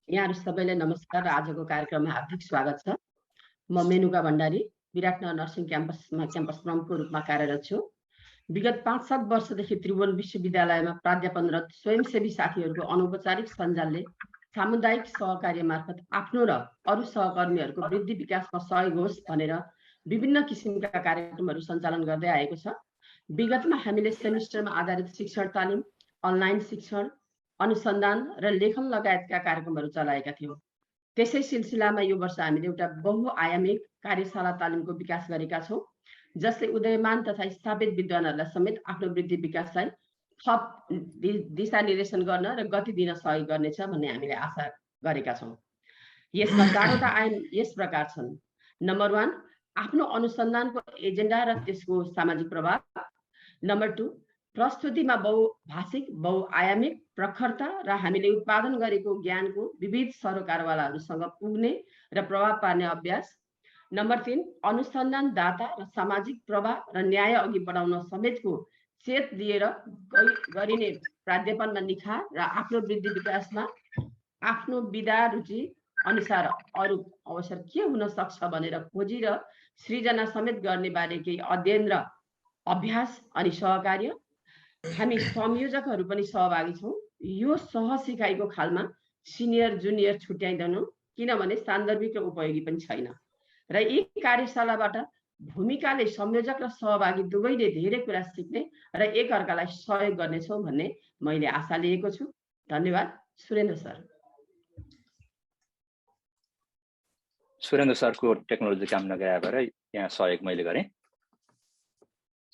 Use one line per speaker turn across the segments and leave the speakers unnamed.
यहाँहरु सबैलाई नमस्कार र आजको कार्यक्रममा हार्दिक स्वागत छ। म मेनुका भण्डारी विराटनगर नर्सिङ क्याम्पसमा क्याम्पस प्रमुखको रूपमा कार्यरत छु। विगत 5-7 वर्षदेखि त्रिभुवन विश्वविद्यालयमा प्राध्यापनरत स्वयंसेवी साथीहरूको अनौपचारिक सञ्जालले सामुदायिक सहकार्य मार्फत आफ्नो र अरू सहकर्मीहरूको वृद्धि विकासमा सहयोग होस् भनेर विभिन्न किसिमका कार्यक्रमहरू सञ्चालन गर्दै आएको छ। विगतमा हामीले सेमिस्टरमा आधारित शिक्षण तालिम, अनलाइन शिक्षण, अनुसन्धान र लेखन लगायतका कार्यक्रमहरू चलाएका थियौँ। त्यसै सिलसिलामा यो वर्ष हामीले एउटा बहुआयामिक कार्यशाला तालिमको विकास गरेका छौँ, जसले उदयमान तथा स्थापित विद्वानहरूलाई समेत आफ्नो वृद्धि विकासलाई थप दिशानिर्देशन गर्न र गति दिन सहयोग गर्नेछ भन्ने हामीले आशा गरेका छौँ। यसमा 4वटा आयाम यस प्रकार छन्। नम्बर 1, आफ्नो अनुसन्धानको एजेन्डा र त्यसको सामाजिक प्रभाव। नम्बर 2, प्रस्तुतिमा बहुभाषिक, बहुआयामिक प्रखरता र हामीले उत्पादन गरेको ज्ञानको विविध सरोकारवालाहरूसँग पुग्ने र प्रभाव पार्ने अभ्यास। नम्बर 3, अनुसन्धानदाता र सामाजिक प्रभाव र न्याय अघि बढाउन समेतको चेत लिएर गरिने प्राध्यापनमा निखार र आफ्नो वृद्धि विकासमा आफ्नो विधा रुचि अनुसार अरू अवसर के हुन सक्छ भनेर खोजी र सृजना समेत गर्ने बारे केही अध्ययन र अभ्यास अनि सहकार्य। हामी संयोजकहरू पनि सहभागी छौँ। यो सहसिकाइको खालमा सिनियर जुनियर छुट्याइदैनौँ, किनभने सान्दर्भिक र उपयोगी पनि छैन। र यी कार्यशालाबाट भूमिकाले संयोजक र सहभागी दुवैले धेरै कुरा सिक्ने र एकअर्कालाई सहयोग गर्नेछौँ भन्ने मैले आशा लिएको छु। धन्यवाद। सुरेन्द्र सर।
सुरेन्द्र सरको टेक्नोलोजी काम नगएर यहाँ सहयोग मैले गरेँ।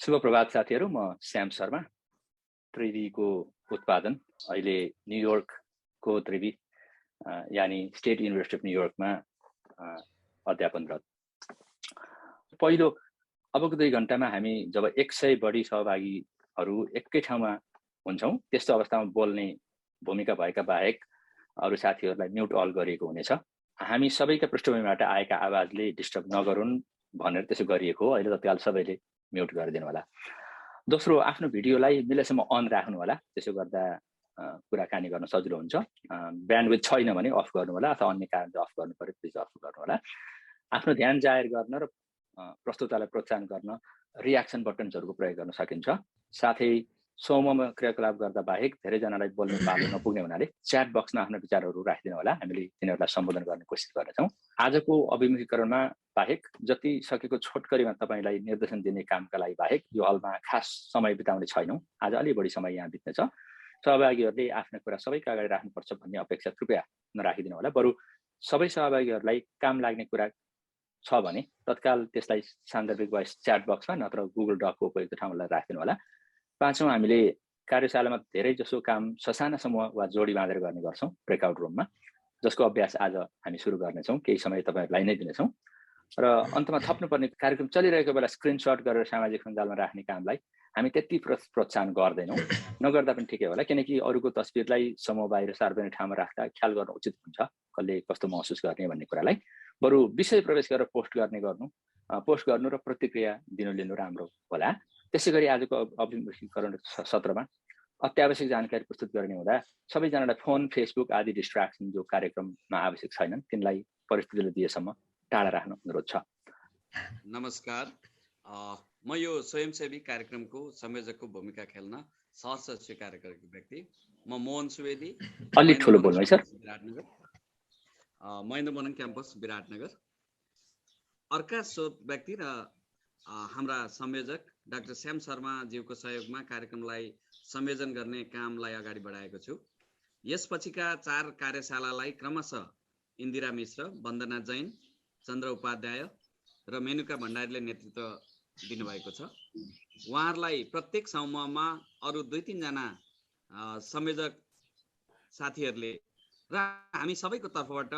शुभ प्रभात साथीहरू, म श्याम शर्मा। त्रिवीको उत्पादन अहिले न्युयोर्कको त्रिवी यानी स्टेट युनिभर्सिटी अफ न्युयोर्कमा अध्यापनरत। पहिलो अबको 2 घण्टामा हामी जब 100 बढी सहभागीहरू एकै ठाउँमा हुन्छौँ, त्यस्तो अवस्थामा बोल्ने भूमिका भएका बाहेक अरू साथीहरूलाई म्युट अल गरिएको हुनेछ। हामी सबैका पृष्ठभूमिबाट आएका आवाजले डिस्टर्ब नगरून् भनेर त्यसो गरिएको हो। अहिले तत्काल सबैले म्युट गरिदिनु होला। दोस्रो, आफ्नो भिडियोलाई मिलेसम्म अन राख्नु होला, त्यसो गर्दा कुराकानी गर्न सजिलो हुन्छ। ब्यान्डविथ छैन भने अफ गर्नु होला, अथवा अन्य कारणले अफ गर्नु पर्यो प्लिज अफ गर्नु होला। आफ्नो ध्यान जाहेर गर्न र प्रस्तुतलाई प्रोत्साहन गर्न रियाक्सन बटन्सहरूको प्रयोग गर्न सकिन्छ। साथै समूहमा क्रियाकलाप गर्दा बाहेक धेरैजनालाई बोल्ने पालो नपुग्ने हुनाले च्याट बक्समा आफ्नो विचारहरू राखिदिनु होला, हामीले तिनीहरूलाई सम्बोधन गर्ने कोसिस गर्नेछौँ। आजको अभिमुखीकरणमा बाहेक जति सकेको छोटकरीमा तपाईँलाई निर्देशन दिने कामका लागि बाहेक यो हलमा खास समय बिताउने छैनौँ। आज अलि बढी समय यहाँ बित्नेछ। सहभागीहरूले आफ्ना कुरा सबैका अगाडि राख्नुपर्छ भन्ने अपेक्षा कृपया नराखिदिनु होला। बरु सबै सहभागीहरूलाई काम लाग्ने कुरा छ भने तत्काल त्यसलाई सान्दर्भिक भोइस च्याट बक्समा नत्र गुगल डकको उपयुक्त ठाउँलाई राखिदिनु होला। पाँचौँ, हामीले कार्यशालामा धेरै जसो काम ससाना समूह वा जोडी बाँधेर गर्ने गर्छौँ ब्रेकआउट रुममा, जसको अभ्यास आज हामी सुरु गर्नेछौँ। केही समय तपाईँहरूलाई नै दिनेछौँ। र अन्तमा थप्नुपर्ने कार्यक्रम चलिरहेको बेला स्क्रिनसट गरेर सामाजिक सञ्जालमा राख्ने कामलाई हामी त्यति प्रोत्साहन गर्दैनौँ। नगर्दा पनि ठिकै होला, किनकि अरूको तस्बिरलाई समूह बाहिर सार्वजनिक ठाउँमा राख्दा ख्याल गर्नु उचित हुन्छ, कसले कस्तो महसुस गर्ने भन्ने कुरालाई। बरु विषय प्रवेश गरेर पोस्ट गर्नु र प्रतिक्रिया लिनु राम्रो होला। त्यसै गरी आजको अभिमुखीकरण सत्रमा अत्यावश्यक जानकारी प्रस्तुत गर्ने हुँदा सबैजनालाई फोन, फेसबुक आदि डिस्ट्र्याक्सन जो कार्यक्रममा आवश्यक छैनन् तिनलाई परिस्थितिले दिएसम्म टाढा राख्न अनुरोध छ।
नमस्कार, म यो स्वयंसेवी कार्यक्रमको संयोजकको भूमिका खेल्न सहर्ष स्वीकार गरेको व्यक्ति म मोहन सुवेदी,
अलि ठुलो बोल्नु है सर।
विराटनगर, महेन्द्र मोहन क्याम्पस विराटनगर। अर्का व्यक्ति र हाम्रा संयोजक डाक्टर श्याम शर्मा ज्यूको सहयोगमा कार्यक्रमलाई संयोजन गर्ने कामलाई अगाडि बढाएको छु। यसपछिका 4 कार्यशालालाई क्रमशः इन्दिरा मिश्र, वन्दना जैन, चन्द्र उपाध्याय र मेनुका भण्डारीले नेतृत्व दिनुभएको छ। उहाँहरूलाई प्रत्येक समूहमा अरू 2-3 जना संयोजक साथीहरूले र हामी सबैको तर्फबाट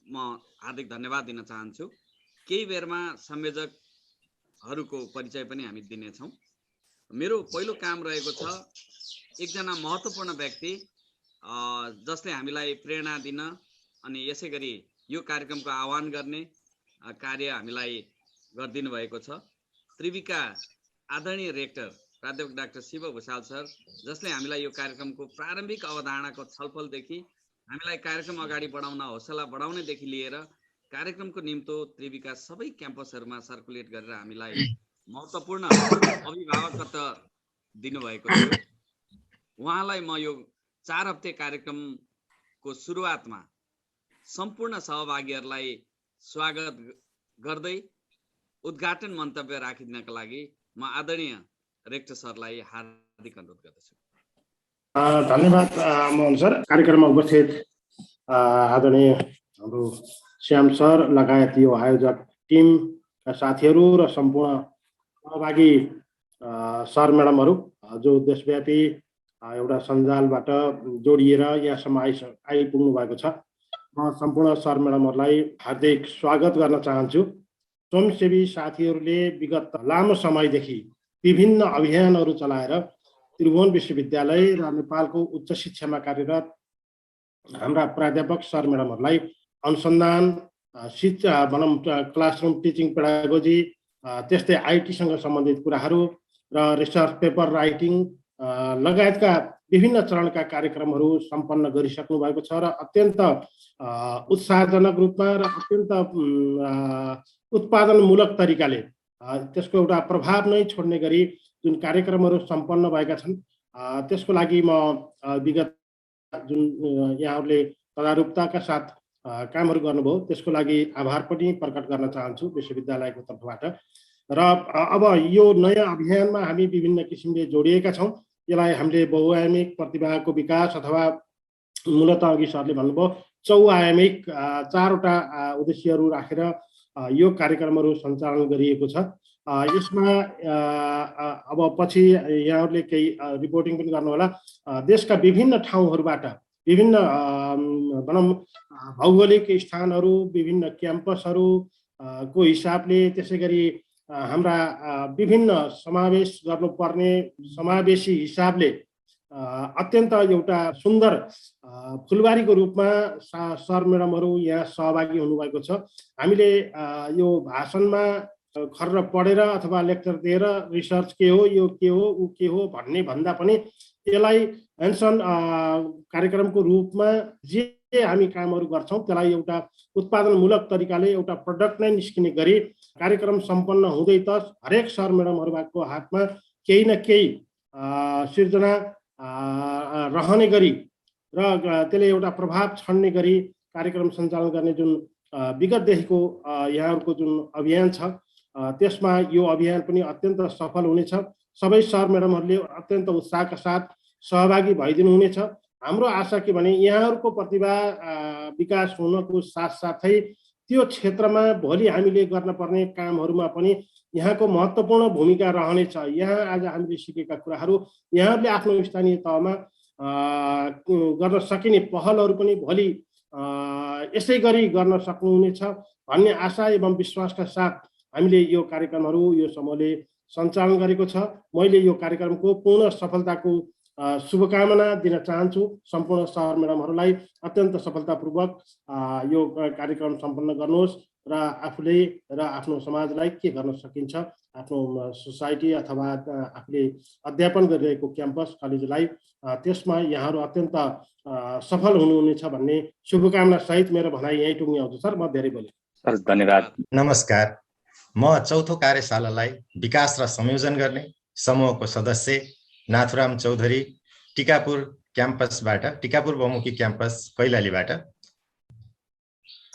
म हार्दिक धन्यवाद दिन चाहन्छु। केही बेरमा संयोजकहरूको परिचय पनि हामी दिनेछौँ। मेरो पहिलो काम रहेको छ एकजना महत्त्वपूर्ण व्यक्ति जसले हामीलाई प्रेरणा दिन अनि यसै गरी यो कार्यक्रमको आह्वान गर्ने कार्य हामीलाई गरिदिनु भएको छ। त्रिवीका आदरणीय रेक्टर प्राध्यापक डाक्टर शिव भुषाल सर, जसले हामीलाई यो कार्यक्रमको प्रारम्भिक अवधारणाको छलफलदेखि हामीलाई कार्यक्रम अगाडि बढाउन हौसला बढाउनेदेखि लिएर कार्यक्रमको निम्तो त्रिविका सबै क्याम्पसहरूमा सर्कुलेट गरेर हामीलाई महत्त्वपूर्ण अभिभावकत्व दिनुभएको थियो। उहाँलाई म यो 4 हप्ते कार्यक्रमको सुरुवातमा सम्पूर्ण सहभागीहरूलाई स्वागत गर्दै उद्घाटन मन्तव्य राखिदिनका लागि म आदरणीय रेक्टर सरलाई हार्दिक अनुरोध गर्दछु।
धन्यवाद मोहन सर। कार्यक्रममा उपस्थित आदरणीय हाम्रो श्याम सर लगायत यो आयोजक टिमका साथीहरू र सम्पूर्ण सहभागी सर म्याडमहरू जो देशव्यापी एउटा सञ्जालबाट जोडिएर यहाँसम्म आइपुग्नु भएको छ, म सम्पूर्ण सर म्याडमहरूलाई हार्दिक स्वागत गर्न चाहन्छु। स्वयंसेवी साथीहरूले विगत लामो समयदेखि विभिन्न अभियानहरू चलाएर त्रिभुवन विश्वविद्यालय र नेपालको उच्च शिक्षामा कार्यरत हाम्रा प्राध्यापक सर म्याडमहरूलाई अनुसन्धान शिक्षा भनौँ क्लासरुम टिचिङ पेडागोजी त्यस्तै आइटीसँग सम्बन्धित कुराहरू र रिसर्च पेपर राइटिङ लगायतका विभिन्न चरणका कार्यक्रमहरू सम्पन्न गरिसक्नु भएको छ र अत्यन्त उत्साहजनक रूपमा र अत्यन्त उत्पादनमूलक तरिकाले त्यसको एउटा प्रभाव नै छोड्ने गरी जुन कार्यक्रमहरू सम्पन्न भएका छन् त्यसको लागि म विगत जुन यहाँहरूले तदारुकताका साथ कामहरू गर्नुभयो त्यसको लागि आभार पनि प्रकट गर्न चाहन्छु विश्वविद्यालयको तर्फबाट। र अब यो नयाँ अभियानमा हामी विभिन्न किसिमले जोडिएका छौँ। यसलाई हामीले बहुआयामिक प्रतिभाको विकास अथवा मूलतः अघि सरले भन्नुभयो चौआयामिक 4वटा उद्देश्यहरू राखेर यो कार्यक्रमहरू सञ्चालन गरिएको छ। यसमा अब पछि यहाँहरूले केही रिपोर्टिङ पनि गर्नुहोला। देशका विभिन्न ठाउँहरूबाट विभिन्न भनौँ भौगोलिक स्थानहरू विभिन्न क्याम्पसहरू को हिसाबले त्यसै गरी हाम्रा विभिन्न समावेश गर्नुपर्ने समावेशी हिसाबले अत्यन्त एउटा सुन्दर फुलबारीको रूपमा सर म्याडमहरू यहाँ सहभागी हुनुभएको छ। हामीले यो भाषणमा खर्र पढेर अथवा लेक्चर दिएर रिसर्च के हो यो के हो ऊ के हो भन्ने भन्दा पनि यसलाई ह्यान्डसन कार्यक्रमको रूपमा जे हामी कामहरू गर्छौँ त्यसलाई एउटा उत्पादनमूलक तरिकाले एउटा प्रडक्ट नै निस्किने गरी कार्यक्रम सम्पन्न हुँदै त हरेक सर म्याडमहरूको हातमा केही न केही सिर्जना रहने गरी र त्यसले एउटा प्रभाव छाड्ने गरी कार्यक्रम सञ्चालन गर्ने जुन विगतदेखिको यहाँहरूको जुन अभियान छ त्यसमा यो अभियान पनि अत्यन्त सफल हुनेछ। सबै सर म्याडमहरूले अत्यन्त उत्साहका साथ सहभागी भइदिनु हुनेछ। हाम्रो आशा के भने यहाँहरूको प्रतिभा विकास हुनको साथसाथै त्यो क्षेत्रमा भोलि हामीले गर्नुपर्ने कामहरूमा पनि यहाँको महत्त्वपूर्ण भूमिका रहनेछ। यहाँ आज हामीले सिकेका कुराहरू यहाँहरूले आफ्नो स्थानीय तहमा गर्न सकिने पहलहरू पनि भोलि यसै गरी गर्न सक्नुहुनेछ भन्ने आशा एवं विश्वासका साथ हामीले यो कार्यक्रमहरू यो समूहले सञ्चालन गरेको छ। मैले यो कार्यक्रमको पूर्ण सफलताको शुभकामना दिन चाहन्छु। सम्पूर्ण सर म्याडमहरूलाई अत्यन्त सफलतापूर्वक यो कार्यक्रम सम्पन्न गर्नुहोस् र आफूले र आफ्नो समाजलाई के गर्न सकिन्छ आफ्नो सोसाइटी अथवा आफूले अध्यापन गरिरहेको क्याम्पस कलेजलाई त्यसमा यहाँहरू अत्यन्त सफल हुनुहुनेछ भन्ने शुभकामना सहित मेरो भनाइ यहीँ टुङ्ग्याउँछु। सर म धेरै बोलेँ।
सर धन्यवाद।
नमस्कार, म चौथो कार्यशालालाई विकास र संयोजन गर्ने समूहको सदस्य नाथुराम चौधरी टिकापुर क्याम्पसबाट टिकापुर बहुमुखी क्याम्पस कैलालीबाट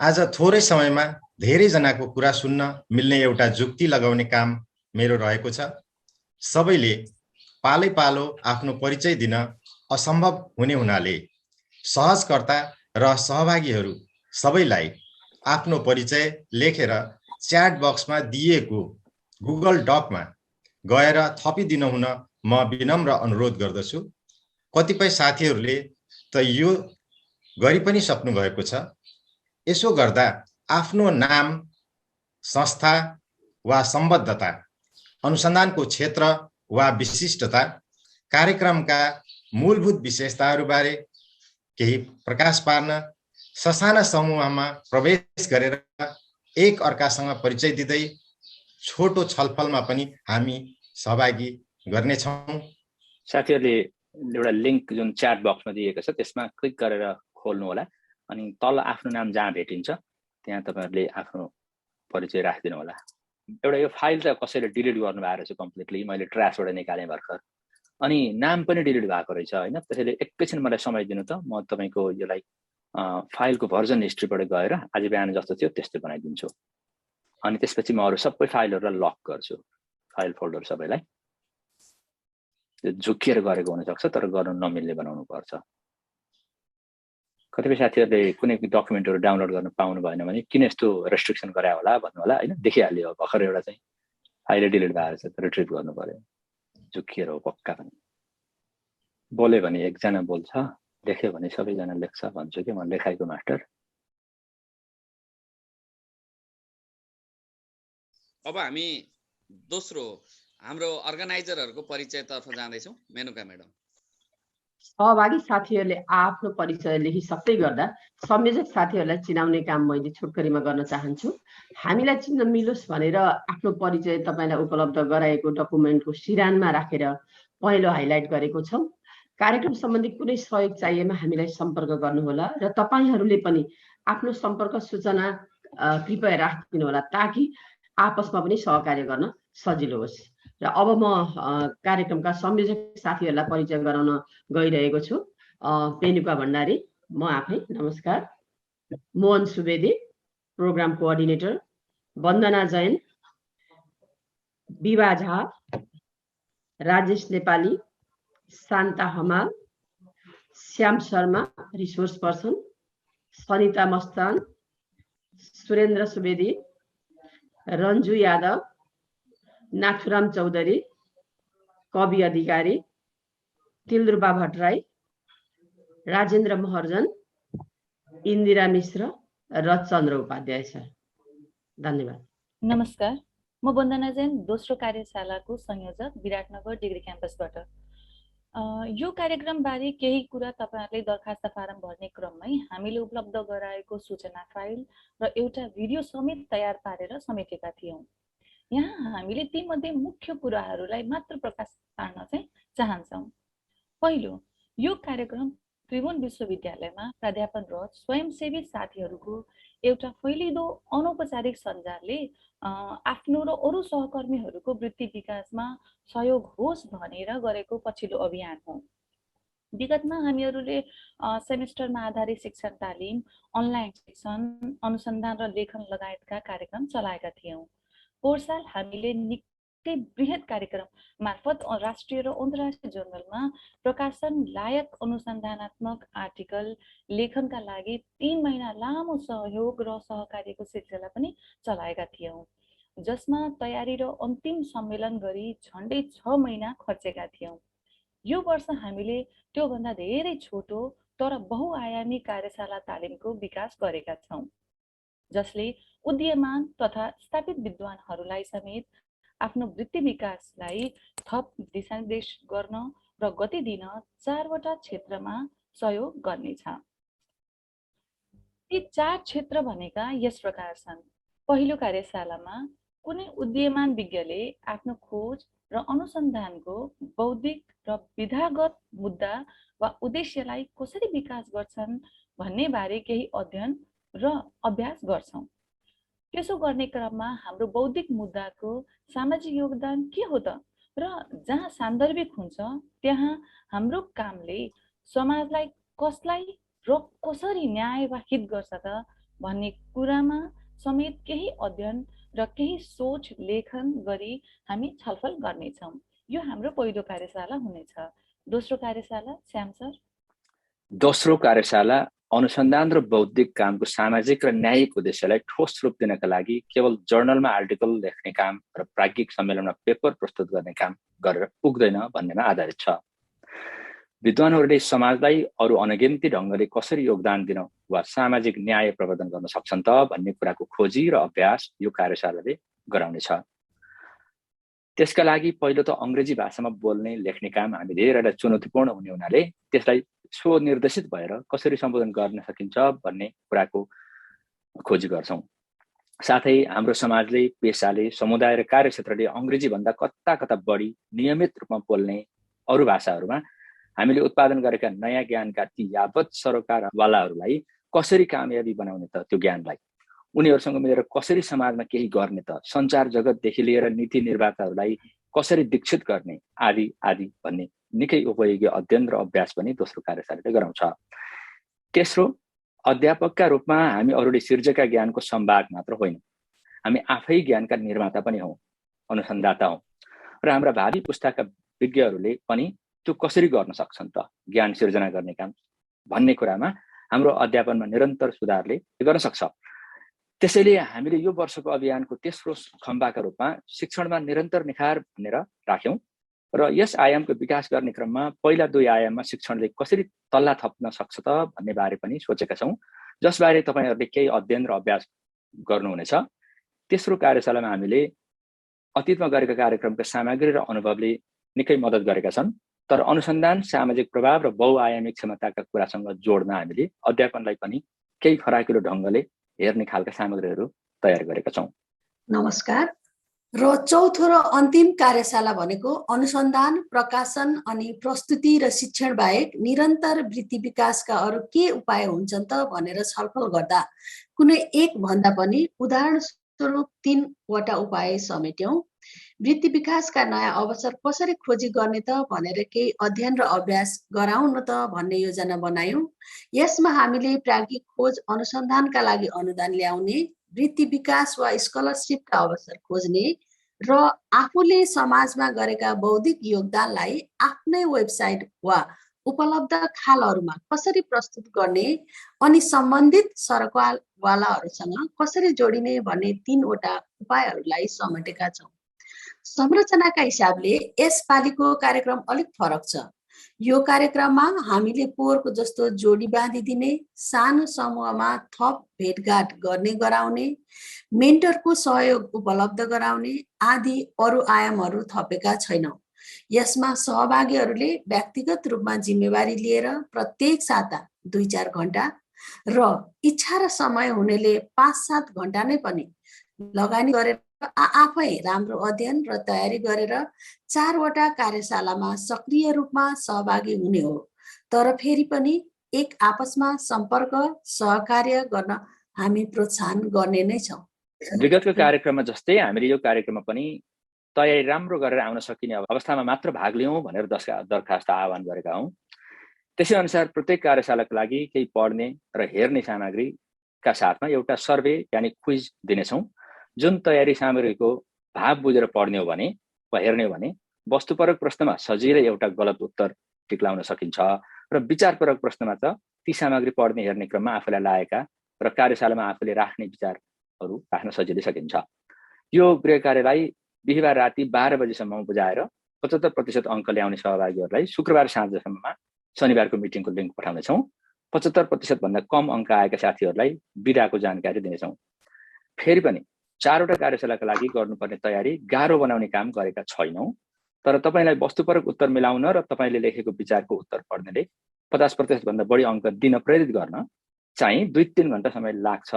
आज थोरै समयमा धेरैजनाको कुरा सुन्न मिल्ने एउटा जुक्ति लगाउने काम मेरो रहेको छ। सबैले पालै पालो आफ्नो परिचय दिन असम्भव हुने हुनाले सहजकर्ता र सहभागीहरू सबैलाई आफ्नो परिचय लेखेर च्याट बक्समा दिएको गुगल डकमा गएर थपिदिनु हुन म विनम्र अनुरोध गर्दछु। कतिपय साथीहरूले त यो गरि पनि सक्नु भएको छ। यसो गर्दा आफ्नो नाम, संस्था वा सम्बद्धता, अनुसन्धानको क्षेत्र वा विशिष्टता, कार्यक्रमका मूलभूत विशेषताहरूबारे केही प्रकाश पार्न ससाना समूहमा प्रवेश गरेर एक अर्कासँग परिचय दिँदै छोटो छलफलमा पनि हामी सहभागी गर्नेछौँ।
साथीहरूले एउटा लिङ्क जुन च्याट बक्समा दिएको छ त्यसमा क्लिक गरेर खोल्नु होला अनि तल आफ्नो नाम जहाँ भेटिन्छ त्यहाँ तपाईहरुले आफ्नो परिचय राखिदिनु होला। एउटा यो फाइल त कसैले डिलिट गर्नु भएको रहेछ कम्प्लिटली, मैले ट्र्यासबाट निकालेँ भर्खर अनि नाम पनि डिलिट भएको रहेछ हैन। त्यसैले एकैछिन मलाई समय दिनु त, म तपाईको यसलाई फाइलको भर्जन हिस्ट्रीबाट गएर आज बिहान जस्तो थियो त्यस्तै बनाइदिन्छु अनि त्यसपछि म अरु सबै फाइलहरुलाई लक गर्छु। फाइल फोल्डर सबैलाई झुकिएर गरेको हुन सक्छ तर गर्न नमिल्ने बनाउनु पर्छ। कतिपय साथीहरुले कुनै डकुमेन्टहरु डाउनलोड गर्न पाउनु भएन भने किन यस्तो रेस्ट्रिक्सन गरायो होला भन्नु होला हैन। देखिहाल्यो भर्खर एउटा चाहिँ फाइल डिलिट भएको छ तर रिट्रिभ गर्नु पर्यो। झुकिएर हो पक्का पनि। बोल्यो भने एकजना बोल्छ, लेख्यो भने सबैजना लेख्छ भन्छु के म लेखाइको मास्टर।
अब हामी दोस्रो हाम्रो अर्गनाइजरहरुको परिचयतर्फ जाँदैछौँ। मेनुका म्याडम।
सहभागी साथीहरूले आफ्नो परिचय लेखिसक्दै गर्दा संयोजक साथीहरूलाई चिनाउने काम मैले छोटकरीमा गर्न चाहन्छु। हामीलाई चिन्न मिलोस् भनेर आफ्नो परिचय तपाईलाई उपलब्ध गराएको डकुमेन्टको सिरानमा राखेर पहिलो हाइलाइट गरेको छौं। कार्यक्रम सम्बन्धी कुनै सहयोग चाहिएमा हामीलाई सम्पर्क गर्नुहोला र तपाईहरूले पनि आफ्नो सम्पर्क सूचना कृपया राखिदिनु होला ताकि आपसमा पनि सहकार्य गर्न सजिलो होस्। र अब म कार्यक्रमका संयोजक साथीहरूलाई परिचय गराउन गइरहेको छु। पेनुका भण्डारी म आफै, नमस्कार। मोहन सुवेदी प्रोग्राम कोअर्डिनेटर, वन्दना जैन, विभा झा, राजेश नेपाली, शान्ता हमाल, श्याम शर्मा रिसोर्स पर्सन, सनिता मस्तान, सुरेन्द्र सुवेदी, रन्जु यादव, नाथुराम चौधरी, कवि अधिकारी, तिलद्रुबा भट्टराई, राजेन्द्र महर्जन, इन्दिरा मिश्र र चन्द्र उपाध्याय छ। धन्यवाद।
नमस्कार, म वन्दना जैन दोस्रो कार्यशालाको संयोजक विराटनगर डिग्री क्याम्पसबाट। यो कार्यक्रम बारे केही कुरा तपाईहरुले दरखास्त फारम भर्ने क्रममै हामीले उपलब्ध गराएको सूचना फाइल र एउटा भिडियो समेत तयार पारेर समेटेका थियौं। यहाँ हामीले ती मध्ये मुख्य कुराहरूलाई मात्र प्रकाश पार्न चाहिँ चाहन्छौं। पहिलो, यो कार्यक्रम त्रिभुवन विश्वविद्यालयमा प्राध्यापनरत स्वयंसेवी साथीहरूको एउटा फैलिदो अनौपचारिक सञ्जालले आफ्नो र अरू सहकर्मीहरूको वृत्ति विकासमा सहयोग होस् भनेर गरेको पछिल्लो अभियान हो। विगतमा हामीहरूले सेमेस्टरमा आधारित शिक्षण तालिम, अनलाइन शिक्षण, अनुसन्धान र लेखन लगायतका कार्यक्रम चलाएका थियौं। पोहोर साल हामीले निकै बृहत कार्यक्रम मार्फत राष्ट्रिय र अन्तर्राष्ट्रिय जर्नलमा प्रकाशन लायक अनुसन्धानात्मक आर्टिकल लेखनका लागि 3 महिना लामो सहयोग र सहकार्यको सिलसिला पनि चलाएका थियौं, जसमा तयारी र अन्तिम सम्मेलन गरी झन्डै 6 महिना खर्चेका थियौं। यो वर्ष हामीले त्यो भन्दा धेरै छोटो तर बहुआयामी कार्यशाला तालिमको विकास गरेका छौं, जसले उदीयमान तथा स्थापित विद्वानहरूलाई समेत आफ्नो वृत्ति विकासलाई थप दिशानिर्देश गर्न र गति दिन 4वटा क्षेत्रमा सहयोग गर्नेछ। यी 4 क्षेत्र भनेका यस प्रकार छन्। पहिलो कार्यशालामा कुनै उदीयमान विज्ञले आफ्नो खोज र अनुसन्धानको बौद्धिक र विधागत मुद्दा वा उद्देश्यलाई कसरी विकास गर्छन् भन्ने बारे केही अध्ययन र अभ्यास गर्छौं। त्यसो गर्ने क्रममा हाम्रो बौद्धिक मुद्दाको सामाजिक योगदान के हो त र जहाँ सान्दर्भिक हुन्छ त्यहाँ हाम्रो कामले समाजलाई कसलाई र कसरी न्याय वा हित गर्छ त भन्ने कुरामा समेत केही अध्ययन र केही सोच लेखन गरी हामी छलफल गर्नेछौँ। यो हाम्रो पहिलो कार्यशाला हुनेछ। दोस्रो कार्यशाला श्याम सर।
दोस्रो कार्यशाला अनुसन्धान र बौद्धिक कामको सामाजिक र न्यायिक उद्देश्यलाई ठोस रूप दिनका लागि केवल जर्नलमा आर्टिकल लेख्ने काम र प्राज्ञिक सम्मेलनमा पेपर प्रस्तुत गर्ने काम गरेर पुग्दैन भन्नेमा आधारित छ। विद्वानहरूले समाजलाई अरू अनगिन्ती ढङ्गले कसरी योगदान दिन वा सामाजिक न्याय प्रवर्धन गर्न सक्छन् त भन्ने कुराको खोजी र अभ्यास यो कार्यशालाले गराउनेछ। त्यसका लागि पहिलो त अंग्रेजी भाषामा बोल्ने लेख्ने काम हामी धेरैलाई चुनौतीपूर्ण हुने हुनाले त्यसलाई स्वनिर्देशित भएर कसरी सम्बोधन गर्न सकिन्छ भन्ने कुराको खोजी गर्छौं। साथै हाम्रो समाजले, पेशाले, समुदाय र कार्यक्षेत्रले अंग्रेजी भन्दा कता कता बढी नियमित रूपमा बोल्ने अरू भाषाहरूमा हामीले उत्पादन गरेका नयाँ ज्ञानका ती यावत सरोकारवालाहरूलाई कसरी कामयाबी बनाउने त, त्यो ज्ञानलाई उनीहरूसँग मिलेर कसरी समाजमा केही गर्ने त, सञ्चार जगतदेखि लिएर नीति निर्माताहरूलाई कसरी दीक्षित गर्ने आदि आदि भन्ने निकै उपयोगी अध्ययन र अभ्यास पनि दोस्रो कार्यशालाले गराउँछ। तेस्रो, अध्यापकका रूपमा हामी अरूले सिर्जेका ज्ञानको सम्वाद मात्र होइन, हामी आफै ज्ञानका निर्माता पनि हौँ, अनुसन्धाता हौँ र हाम्रा भावी पुस्ताका विज्ञहरूले पनि त्यो कसरी गर्न सक्छन् त ज्ञान सिर्जना गर्ने काम भन्ने कुरामा हाम्रो अध्यापनमा निरन्तर सुधारले गर्न सक्छ। त्यसैले हामीले यो वर्षको अभियानको तेस्रो खम्बाका रूपमा शिक्षणमा निरन्तर निखार भनेर राख्यौँ र यस आयामको विकास गर्ने क्रममा पहिला 2 आयाममा शिक्षणले कसरी तल्ला थप्न सक्छ त भन्ने बारे पनि सोचेका छौँ, जसबारे तपाईहरूले केही अध्ययन र अभ्यास गर्नुहुनेछ। तेस्रो कार्यशालामा हामीले अतीतमा गरेका कार्यक्रमका सामग्री र अनुभवले निकै मद्दत गरेका छन्, तर अनुसन्धान, सामाजिक प्रभाव र बहुआयामिक क्षमताका कुरासँग जोड्न हामीले अध्यापनलाई पनि केही फराकिलो ढङ्गले हेर्ने खालका सामग्रीहरू तयार गरेका छौँ।
नमस्कार। र चौथो र अन्तिम कार्यशाला भनेको अनुसन्धान, प्रकाशन अनि प्रस्तुति र शिक्षण बाहेक निरन्तर वृत्ति विकासका अरू के उपाय हुन्छन् त भनेर छलफल गर्दा कुनै एक भन्दा पनि उदाहरण स्वरूप 3 वटा उपाय समेट्यौं। वृत्ति विकासका नयाँ अवसर कसरी खोजी गर्ने त भनेर केही अध्ययन र अभ्यास गराउन त भन्ने योजना बनायौं। यसमा हामीले प्राज्ञिक खोज अनुसन्धानका लागि अनुदान ल्याउने, वृत्ति विकास वा स्कलरशिपका अवसर खोज्ने र आफूले समाजमा गरेका बौद्धिक योगदानलाई आफ्नै वेबसाइट वा उपलब्ध खालहरूमा कसरी प्रस्तुत गर्ने अनि सम्बन्धित सरकारवालाहरूसँग कसरी जोडिने भन्ने 3 वटा उपायहरूलाई समेटेका छौँ। संरचनाका हिसाबले यस पालिको कार्यक्रम अलिक फरक छ। यो कार्यक्रममा हामीले पोहोरको जस्तो जोडी बाँधिदिने, सानो समूहमा थप भेटघाट गर्ने गराउने, मेन्टरको सहयोग उपलब्ध गराउने आदि अरू आयामहरू थपेका छैनौँ। यसमा सहभागीहरूले व्यक्तिगत रूपमा जिम्मेवारी लिएर प्रत्येक साता 2-4 घण्टा र इच्छा र समय हुनेले 5-7 घण्टा नै पनि लगानी गरेर आफै राम्रो अध्ययन र तयारी गरेर 4 वटा कार्यशालामा सक्रिय रूपमा सहभागी हुने हो। तर फेरि पनि एक आपसमा सम्पर्क सहकार्य गर्न हामी प्रोत्साहन गर्ने नै छौँ।
विगतको कार्यक्रममा जस्तै हामीले यो कार्यक्रममा पनि तयारी राम्रो गरेर आउन सकिने अवस्थामा मात्र भाग लियौँ भनेर दरखास्त आह्वान गरेका हौँ। त्यसै अनुसार प्रत्येक कार्यशालाको लागि केही पढ्ने र हेर्ने सामग्रीका साथमा एउटा सर्वे यानि क्विज दिनेछौँ। जुन तयारी सामग्रीको भाव बुझेर पढ्ने हो भने वा हेर्ने हो भने वस्तुपरक प्रश्नमा सजिलै एउटा गलत उत्तर टिक्लाउन सकिन्छ र विचारपरक प्रश्नमा त ती सामग्री पढ्ने हेर्ने क्रममा आफूलाई लागेका र कार्यशालामा आफूले राख्ने विचारहरू राख्न सजिलै सकिन्छ। यो गृह कार्यलाई बिहिबार राति 12 बजेसम्म बुझाएर 75% अङ्क ल्याउने सहभागीहरूलाई शुक्रबार साँझसम्ममा शनिबारको मिटिङको लिङ्क पठाउनेछौँ। 75% भन्दा कम अङ्क आएका साथीहरूलाई बिदाको जानकारी दिनेछौँ। फेरि पनि 4 वटा कार्यशालाका लागि गर्नुपर्ने तयारी गाह्रो बनाउने काम गरेका छैनौँ, तर तपाईलाई वस्तुपरक उत्तर मिलाउन र तपाईले लेखेको विचारको उत्तर पढ्नेले 50% भन्दा बढी अङ्क दिन प्रेरित गर्न चाहिँ 2-3 घण्टा समय लाग्छ।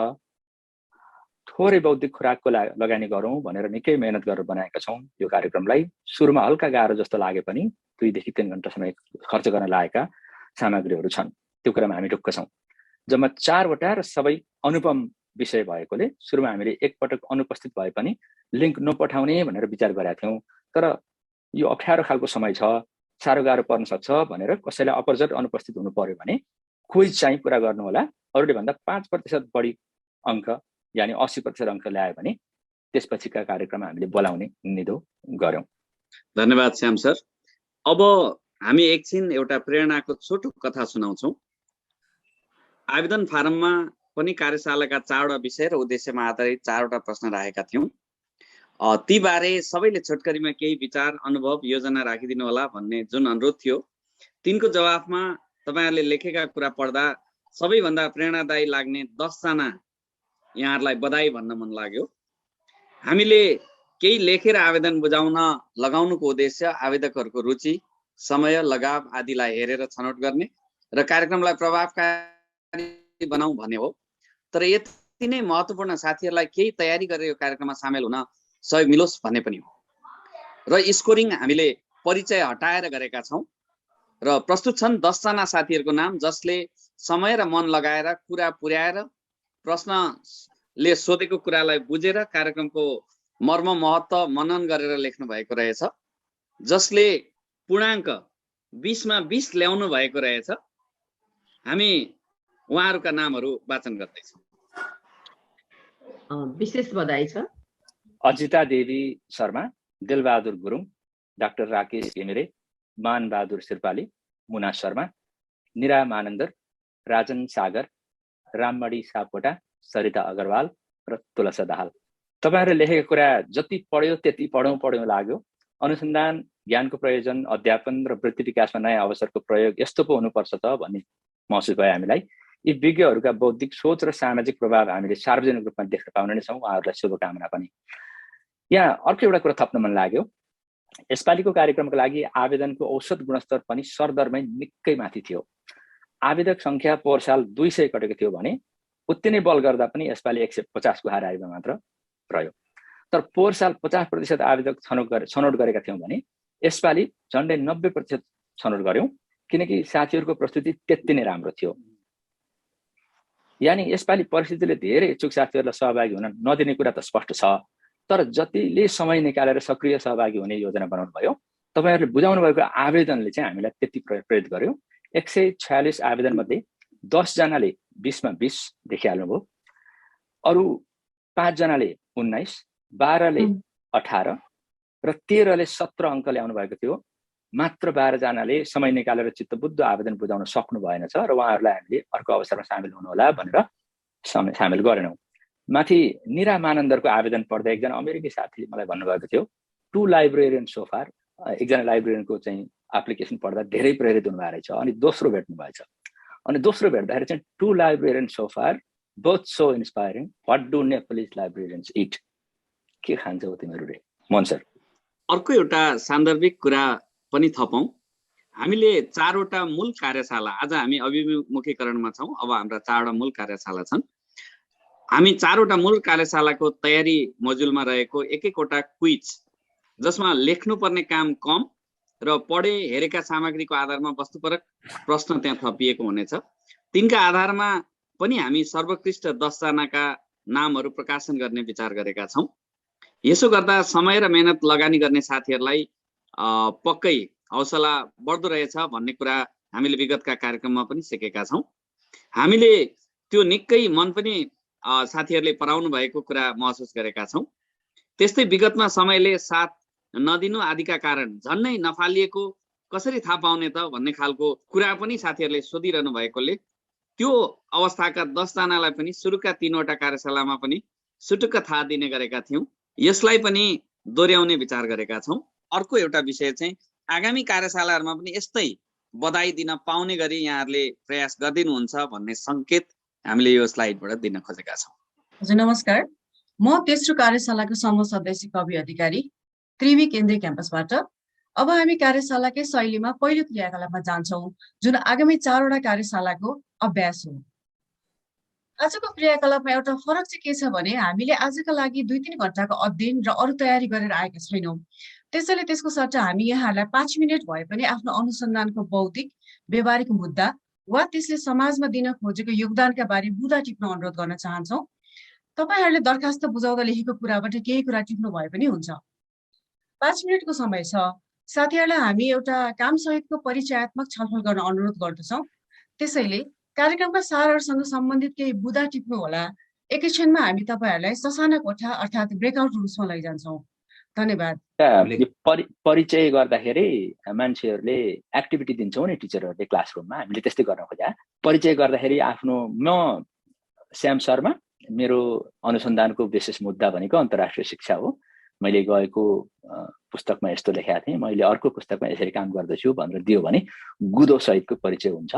थोरै बौद्धिक खुराकको लगानी गरौँ भनेर निकै मेहनत गरेर बनाएका छौँ। यो कार्यक्रमलाई सुरुमा हल्का गाह्रो जस्तो लागे पनि 2 देखि 3 घण्टा समय खर्च गर्न लागेका सामग्रीहरू छन्। त्यो कुरामा हामी ढुक्क छौँ। जम्मा 4 वटा र सबै अनुपम विषय भएकोले सुरुमा हामीले एकपटक अनुपस्थित भए पनि लिङ्क नपठाउने भनेर विचार गरेका थियौँ। तर यो अप्ठ्यारो खालको समय छ, साह्रो गाह्रो पर्न सक्छ भनेर कसैलाई अपरझट अनुपस्थित हुनु पर्यो भने क्विज चाहिँ पुरा गर्नु होला। अरूले भन्दा 5% बढी अङ्क यानि 80% अङ्क ल्यायो भने त्यसपछिका कार्यक्रम हामीले बोलाउने निधो गर्यौं।
धन्यवाद श्याम सर। अब हामी एकछिन एउटा प्रेरणाको छोटो कथा सुनाउँछौँ। आवेदन फारममा पनि कार्यशालाका 4 वटा विषय र उद्देश्यमा आधारित 4 वटा प्रश्न राखेका थियौँ। ती बारे सबैले छोटकरीमा केही विचार, अनुभव, योजना राखिदिनु होला भन्ने जुन अनुरोध थियो, तिनको जवाफमा तपाईहरुले लेखेका कुरा पढ्दा सबैभन्दा प्रेरणादायी लाग्ने 10 जना यहाँहरुलाई बधाई भन्न मन लाग्यो। हामीले केही लेखेर आवेदन बुझाउन लगाउनुको उद्देश्य आवेदकहरूको रुचि, समय, लगाव आदिलाई हेरेर छनौट गर्ने र कार्यक्रमलाई प्रभावकारी बनाऊ भन्ने हो। तर यति नै महत्त्वपूर्ण साथीहरुलाई केही तयारी गरेर यो कार्यक्रममा सामेल हुन सहयोग मिलोस् भन्ने पनि हो। र स्कोरिङ हामीले परिचय हटाएर गरेका छौं। र प्रस्तुत छन् 10 जना साथीहरूको नाम जसले समय र मन लगाएर कुरा पुर्याएर प्रश्नले सोधेको कुरालाई बुझेर कार्यक्रमको मर्म महत्त्व मनन गरेर लेख्नु भएको रहेछ, जसले पूर्णाङ्क 20 मा 20 ल्याउनु भएको रहेछ। हामी उहाँहरूका नामहरू वाचन गर्दैछौँ।
विशेष बधाई छ।
अजिता देवी शर्मा, दिलबहादुर गुरुङ, डाक्टर राकेश घिमिरे, मान बहादुर शेर्पाली, मुना शर्मा, निरा मानन्दर, राजन सागर, राममणि सापकोटा, सरिता अग्रवाल र तुलसा दाहाल। तपाईहरुले लेखेको कुरा जति पढ्यो त्यति पढौँ लाग्यो। अनुसन्धान, ज्ञानको प्रयोजन, अध्यापन र वृत्ति विकासमा नयाँ अवसरको प्रयोग यस्तो पो हुनुपर्छ त भन्ने महसुस भयो हामीलाई। यी विज्ञहरूका बौद्धिक सोच र सामाजिक प्रभाव हामीले सार्वजनिक रूपमा देख्न पाउने नै छौँ। उहाँहरूलाई शुभकामना पनि। यहाँ अर्को एउटा कुरा थप्न मन लाग्यो। यसपालिको कार्यक्रमको लागि आवेदनको औसत गुणस्तर पनि सरदरमै निकै माथि थियो। आवेदक संख्या पोहोर साल 200 कटेको थियो भने उति नै बल गर्दा पनि यसपालि 150 को हार आइमा मात्र रह्यो। तर पोहोर साल 50% आवेदक छनौट गरेका थियौं भने यसपालि झन्डै 90% छनौट गर्यौं, किनकि साथीहरूको प्रस्तुति त्यति नै राम्रो थियो। यानी यसपालि परिस्थितिले धेरै इच्छुक साथीहरूलाई सहभागी हुन नदिने कुरा त स्पष्ट छ, तर जतिले समय निकालेर सक्रिय सहभागी हुने योजना बनाउनु भयो, तपाईहरुले बुझाउनु भएको आवेदनले चाहिँ हामीलाई त्यति प्रेरित गर्यो। 146 आवेदन मध्ये 10 जनाले 20 मा 20 देखिहाल्नुभयो, अरु 5 जनाले 19, 12 ले 18 र 13 ले 17 अङ्क ल्याउनु भएको थियो। मात्र 12 जनाले समय निकालेर चित्तबुद्ध आवेदन बुझाउन सक्नु भएन छ र उहाँहरूलाई हामीले अर्को अवसरमा सामेल हुनु होला भनेर सामेल गरेनौं। माथि निरा मानन्दरको आवेदन पढ्दा एकजना अमेरिकी साथीले मलाई भन्नुभएको थियो, 2 लाइब्रेरियन सो फार, एकजना लाइब्रेरियनको चाहिँ एप्लिकेसन पढ्दा धेरै प्रेरित हुनुभएको रहेछ। अनि दोस्रो भेट्नु भएछ, अनि दोस्रो भेट्दाखेरि चाहिँ 2 librarian so far, both so inspiring, what do Nepalese librarians it. के खान्छौ तिमीहरूले मन सर?
अर्को एउटा सान्दर्भिक कुरा पनि थपौं। हामीले 4 वटा मूल कार्यशाला, आज हामी अभिमुखीकरणमा छौं, अब हाम्रा 4 वटा मूल कार्यशाला छन्। हामी 4 वटा मूल कार्यशालाको तयारी मोजुलमा रहेको एक वटा क्विज, जसमा लेख्नुपर्ने काम कम र पढे हेरेका सामग्रीको आधारमा वस्तुपरक प्रश्न त्यहाँ थपिएको हुनेछ। तिनका आधारमा पनि हामी सर्वोत्कृष्ट 10 जनाका नामहरू प्रकाशन गर्ने विचार गरेका छौं। यसो गर्दा समय र मेहनत लगानी गर्ने साथीहरूलाई पक्कै हौसला बढ्दो रहेछ भन्ने कुरा हामीले विगतका कार्यक्रममा पनि सिकेका छौं। हामीले त्यो निकै मन पनि साथीहरूले पराउनु भएको कुरा महसुस गरेका छौं। त्यस्तै विगतमा समयले साथ नदिनु आदिका कारण झन्नै नफालिएको कसरी थाहा पाउने त भन्ने खालको कुरा पनि साथीहरूले सोधिरहनु भएकोले त्यो अवस्थाका 10 जनालाई पनि सुरुका 3 वटा कार्यशालामा पनि सुटुक्क थाहा दिने गरेका थियौं। यसलाई पनि दोहोर्याउने विचार गरेका छौं। अर्को एउटा विषय चाहिँ आगामी कार्यशालाहरुमा पनि यस्तै बधाई दिन पाउने गरी यहाँहरूले प्रयास गर्दिनुहुन्छ भन्ने संकेत हामीले यो स्लाइडबाट दिन खोजेका छौं।
हजुर नमस्कार, म तेस्रो कार्यशालाको समूह सदस्य कवि अधिकारी, त्रिवी केन्द्रीय क्याम्पसबाट। अब हामी कार्यशालाकै शैलीमा पहिलो क्रियाकलापमा जान्छौं, जुन आगामी 4 वटा कार्यशालाको अभ्यास हो। आजको क्रियाकलापमा एउटा फरक चाहिँ के छ भने हामीले आजका लागि 2-3 घण्टाको अध्ययन र अरु तयारी गरेर आएका छैनौं। त्यसैले त्यसको सट्टा हामी यहाँहरूलाई 5 मिनेट भए पनि आफ्नो अनुसन्धानको बौद्धिक व्यवहारिक मुद्दा वा त्यसले समाजमा दिन खोजेको योगदानका बारे बुँदा टिप्न अनुरोध गर्न चाहन्छौं। तपाईहरुले दरखास्त बुझाउँदा लेखेको कुराबाट केही कुरा टिप्नु भए पनि हुन्छ। 5 मिनेटको समय छ। साथीहरुलाई हामी एउटा काम सहितको परिचयात्मक छलफल गर्न अनुरोध गर्दछौं। त्यसैले कार्यक्रमका सारहरुसँग सम्बन्धित केही बुँदा टिप्नु होला। एकैछिनमा हामी तपाईहरुलाई ससाना कोठा अर्थात् ब्रेकआउट रुम्समा लैजान्छौं। धन्यवाद।
परिचय गर्दाखेरि मान्छेहरूले एक्टिभिटी दिन्छौं नि टिचरहरूले क्लासरुममा, हामीले त्यस्तै गर्न खोजा। परिचय गर्दाखेरि आफ्नो म श्याम शर्मा, मेरो अनुसन्धानको विशेष मुद्दा भनेको अन्तर्राष्ट्रिय शिक्षा हो। मैले गएको पुस्तकमा यस्तो लेखेका थिएँ, मैले अर्को पुस्तकमा यसरी काम गर्दछु भनेर दियो भने गुदो सहितको परिचय हुन्छ।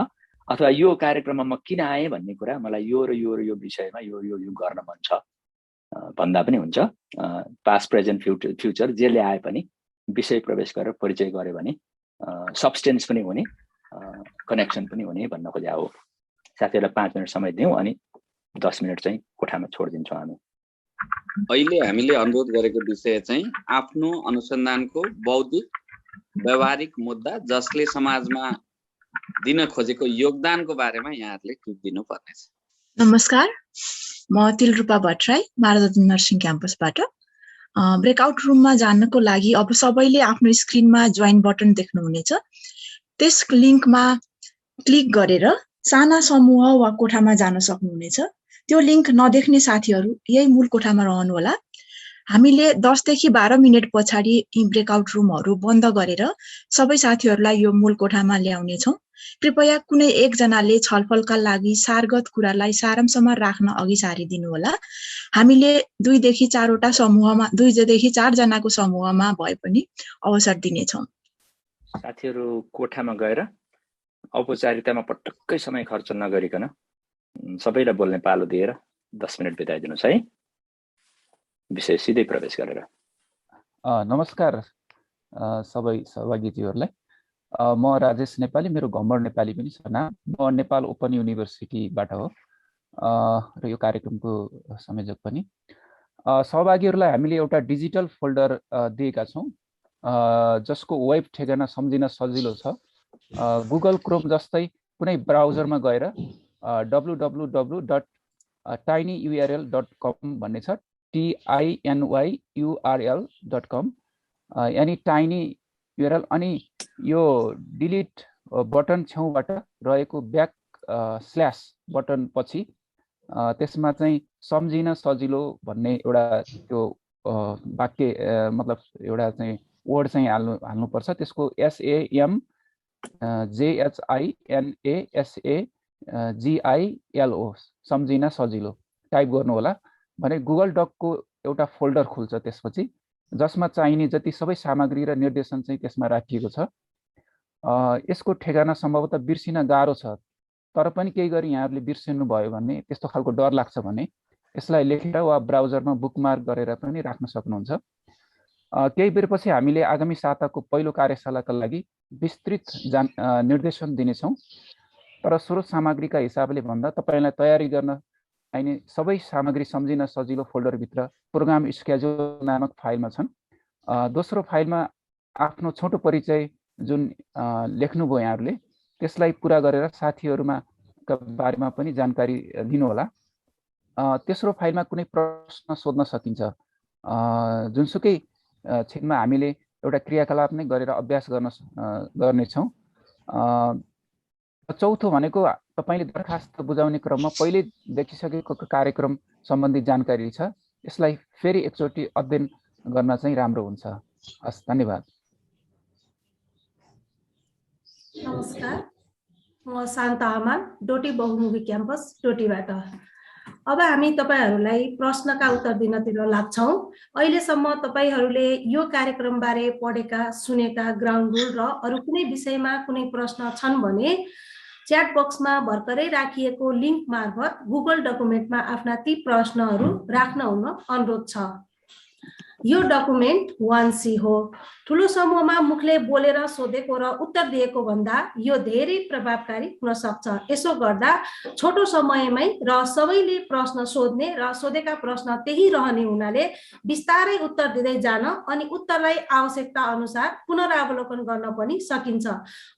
अथवा यो कार्यक्रममा म किन आएँ भन्ने कुरा, मलाई यो र यो विषयमा यो गर्न मन छ भन्दा पनि हुन्छ। पास्ट प्रेजेन्ट फ्युचर जेले आए पनि विषय प्रवेश गरेर परिचय गर्यो भने सब्स्टेन्स पनि हुने, कनेक्सन पनि हुने भन्न खोजेको हो। साथीहरूलाई 5 मिनेट समय दिउँ अनि 10 मिनेट चाहिँ कोठामा छोडिदिन्छौँ हामी।
अहिले हामीले अनुरोध गरेको विषय चाहिँ आफ्नो अनुसन्धानको बौद्धिक व्यवहारिक मुद्दा जसले समाजमा दिन खोजेको योगदानको बारेमा यहाँहरूले टुक दिनुपर्नेछ।
नमस्कार, म तिलरूपा भट्टराई मारदन नर्सिङ क्याम्पसबाट। ब्रेकआउट रुममा जानको लागि अब सबैले आफ्नो स्क्रिनमा जोइन बटन देख्नुहुनेछ। त्यस लिङ्कमा क्लिक गरेर साना समूह वा कोठामा जान सक्नुहुनेछ। त्यो लिङ्क नदेख्ने साथीहरू यही मूल कोठामा रहनुहोला। हामीले 10 देखि 12 मिनेट पछाडि यी ब्रेकआउट रुमहरू बन्द गरेर सबै साथीहरूलाई यो मूल कोठामा ल्याउनेछौँ। कृपया कुनै एकजनाले छलफलका लागि सारगत कुरालाई सारांशमा राख्न अघि सारिदिनु होला। हामीले 2 देखि 4 समूहमा 2 देखि 4 जनाको समूहमा भए पनि अवसर दिनेछौँ।
साथीहरू कोठामा गएर औपचारिकतामा पटक्कै समय खर्च नगरिकन सबैलाई बोल्ने पालो दिएर 10 मिनेट बिताइदिनुहोस् है। विषय सिधै प्रवेश गरेर।
नमस्कार सबै सहभागीज्यूहरूलाई। म राजेश नेपाली, मेरो घम्बर नेपाली पनि छ नाम। म नेपाल ओपन युनिभर्सिटीबाट हो र यो कार्यक्रमको संयोजक पनि। सहभागीहरूलाई हामीले एउटा डिजिटल फोल्डर दिएका छौँ जसको वेब ठेगाना सम्झिन सजिलो छ। गुगल क्रोम जस्तै कुनै ब्राउजरमा गएर www.tinyurl.com भन्ने छ, tinyurl.com, यानी टाइनी युआरएल। अनि यो डिलिट बटन छेउबाट रहेको ब्याक स्ल्यास बटन पछि त्यसमा चाहिँ सम्झिन सजिलो भन्ने एउटा त्यो वाक्य मतलब एउटा चाहिँ वर्ड चाहिँ हाल्नुपर्छ। त्यसको SAMJHINASAGILO सम्झिन सजिलो टाइप गर्नु होला भने गुगल डकको एउटा फोल्डर खुल्छ त्यसपछि, जसमा चाहिने जति सबै सामग्री र निर्देशन चाहिँ त्यसमा राखिएको छ। यसको ठेगाना सम्भवतः बिर्सिन गाह्रो छ, तर पनि केही गरी यहाँहरूले बिर्सिनु भयो भने, त्यस्तो खालको डर लाग्छ भने यसलाई लेखेर वा ब्राउजरमा बुकमार्क गरेर पनि राख्न सक्नुहुन्छ। केही बेरपछि हामीले आगामी साताको पहिलो कार्यशालाका लागि विस्तृत निर्देशन दिनेछौँ। तर स्रोत सामग्रीका हिसाबले भन्दा तपाईँलाई तयारी गर्न चाहिने सबै सामग्री सम्झिन सजिलो फोल्डरभित्र प्रोग्राम स्केड्युल नामक फाइलमा छन्। दोस्रो फाइलमा आफ्नो छोटो परिचय जुन लेख्नुभयो यहाँहरूले त्यसलाई पुरा गरेर साथीहरूमा बारेमा पनि जानकारी दिनुहोला। तेस्रो फाइलमा कुनै प्रश्न सोध्न सकिन्छ। जुनसुकै क्षेत्रमा हामीले एउटा क्रियाकलाप नै गरेर अभ्यास गर्नेछौँ। चौथो भनेको तपाईँले दरखास्त बुझाउने क्रममा पहिले देखिसकेको कार्यक्रम सम्बन्धी जानकारी छ, यसलाई फेरि एकचोटि अध्ययन गर्न चाहिँ राम्रो हुन्छ। हस्, धन्यवाद।
नमस्कार, म शान्ता हमाल, डोटी बहुमुखी क्याम्पस डोटीबाट। अब हामी तपाईहरूलाई प्रश्नका उत्तर दिनतिर लाग्छौँ। अहिलेसम्म तपाईहरूले यो कार्यक्रमबारे पढेका, सुनेका ग्राउन्ड रुल र अरू कुनै विषयमा कुनै प्रश्न छन् भने च्याट बक्समा भर्खरै राखिएको लिङ्क मार्फत गुगल डकुमेन्टमा आफ्ना ती प्रश्नहरू राख्न हुन अनुरोध छ। यो डकुमेन्ट 1C हो। ठुलो समूहमा मुखले बोलेर सोधेको र उत्तर दिएको भन्दा यो धेरै प्रभावकारी हुन सक्छ। यसो गर्दा छोटो समयमै र सबैले प्रश्न सोध्ने र सोधेका प्रश्न त्यही रहने हुनाले बिस्तारै उत्तर दिँदै जान अनि उत्तरलाई आवश्यकता अनुसार पुनरावलोकन गर्न पनि सकिन्छ।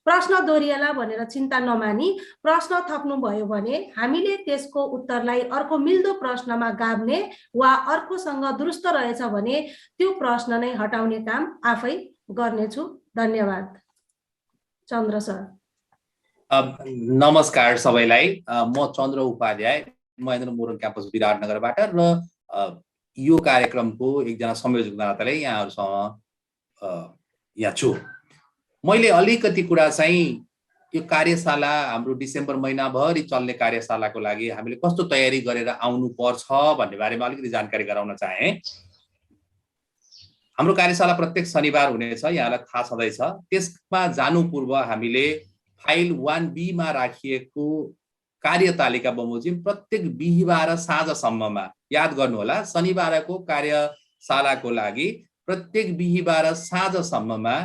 प्रश्न दोहोरिएला भनेर चिन्ता नमानी प्रश्न थप्नुभयो भने हामीले त्यसको उत्तरलाई अर्को मिल्दो प्रश्नमा गाभ्ने वा अर्कोसँग दुरुस्त रहेछ भने त्यो प्रश्न नै हटाउने काम आफै गर्नेछु। धन्यवाद। चन्द्र सर।
नमस्कार सबैलाई, म चन्द्र उपाध्याय, महेन्द्र मोरङ क्याम्पस विराटनगरबाट र यो कार्यक्रमको एकजना संयोजक नाताले यहाँहरूसँग यहाँ छु। मैले अलिकति कुरा चाहिँ यो कार्यशाला हाम्रो डिसेम्बर महिनाभरि चल्ने कार्यशालाको लागि हामीले कस्तो तयारी गरेर आउनु पर्छ भन्ने बारेमा अलिकति जानकारी गराउन चाहे। हाम्रो कार्यशाला प्रत्येक शनिबार हुनेछ, यहाँलाई थाहा छँदैछ। त्यसमा जानु पूर्व हामीले फाइल 1B मा राखिएको कार्यतालिका बमोजिम प्रत्येक बिहीबार साँझसम्ममा, याद गर्नुहोला, शनिबारको कार्यशालाको लागि प्रत्येक बिहीबार साँझसम्ममा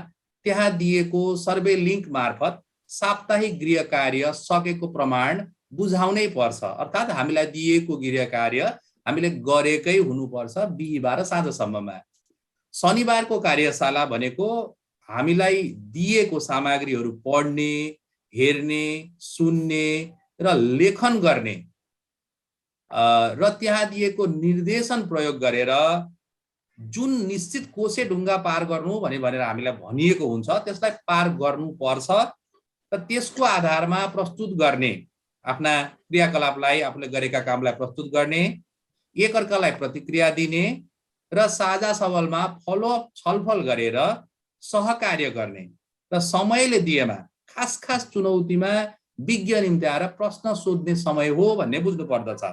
त्यहाँ दिएको सर्वे लिङ्क मार्फत साप्ताहिक गृह कार्य सकेको प्रमाण बुझाउनै पर्छ। अर्थात् हामीलाई दिएको गृह कार्य हामीले गरेकै हुनुपर्छ बिहीबार साँझसम्ममा। शनिबारको कार्यशाला भनेको हामीलाई दिएको सामग्रीहरू पढ्ने, हेर्ने, सुन्ने र लेखन गर्ने र त्यहाँ दिएको निर्देशन प्रयोग गरेर जुन निश्चित कोसे ढुङ्गा पार गर्नु भनेर हामीलाई भनिएको हुन्छ त्यसलाई पार गर्नुपर्छ र त्यसको आधारमा प्रस्तुत गर्ने आफ्ना क्रियाकलापलाई आफूले गरेका कामलाई प्रस्तुत गर्ने, एकअर्कालाई प्रतिक्रिया दिने र साझा सवालमा फलोअप छलफल गरेर सहकार्य गर्ने र समयले दिएमा खास चुनौतीमा विज्ञ निम्ति आएर प्रश्न सोध्ने समय हो भन्ने बुझ्नु पर्दछ।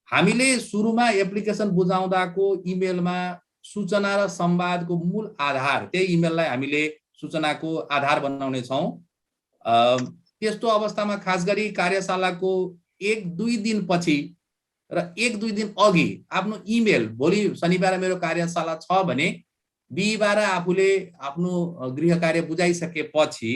हामीले सुरुमा एप्लिकेसन बुझाउँदाको इमेलमा सूचना र संवादको मूल आधार त्यही इमेललाई हामीले सूचनाको आधार बनाउने छौं। त्यस्तो अवस्थामा खास गरी कार्यशालाको 1-2 दिन पछि र 1-2 दिन अघि आफ्नो इमेल, भोलि शनिबार मेरो कार्यशाला छ भने बिहीबार आफूले आफ्नो गृह कार्य बुझाइसकेपछि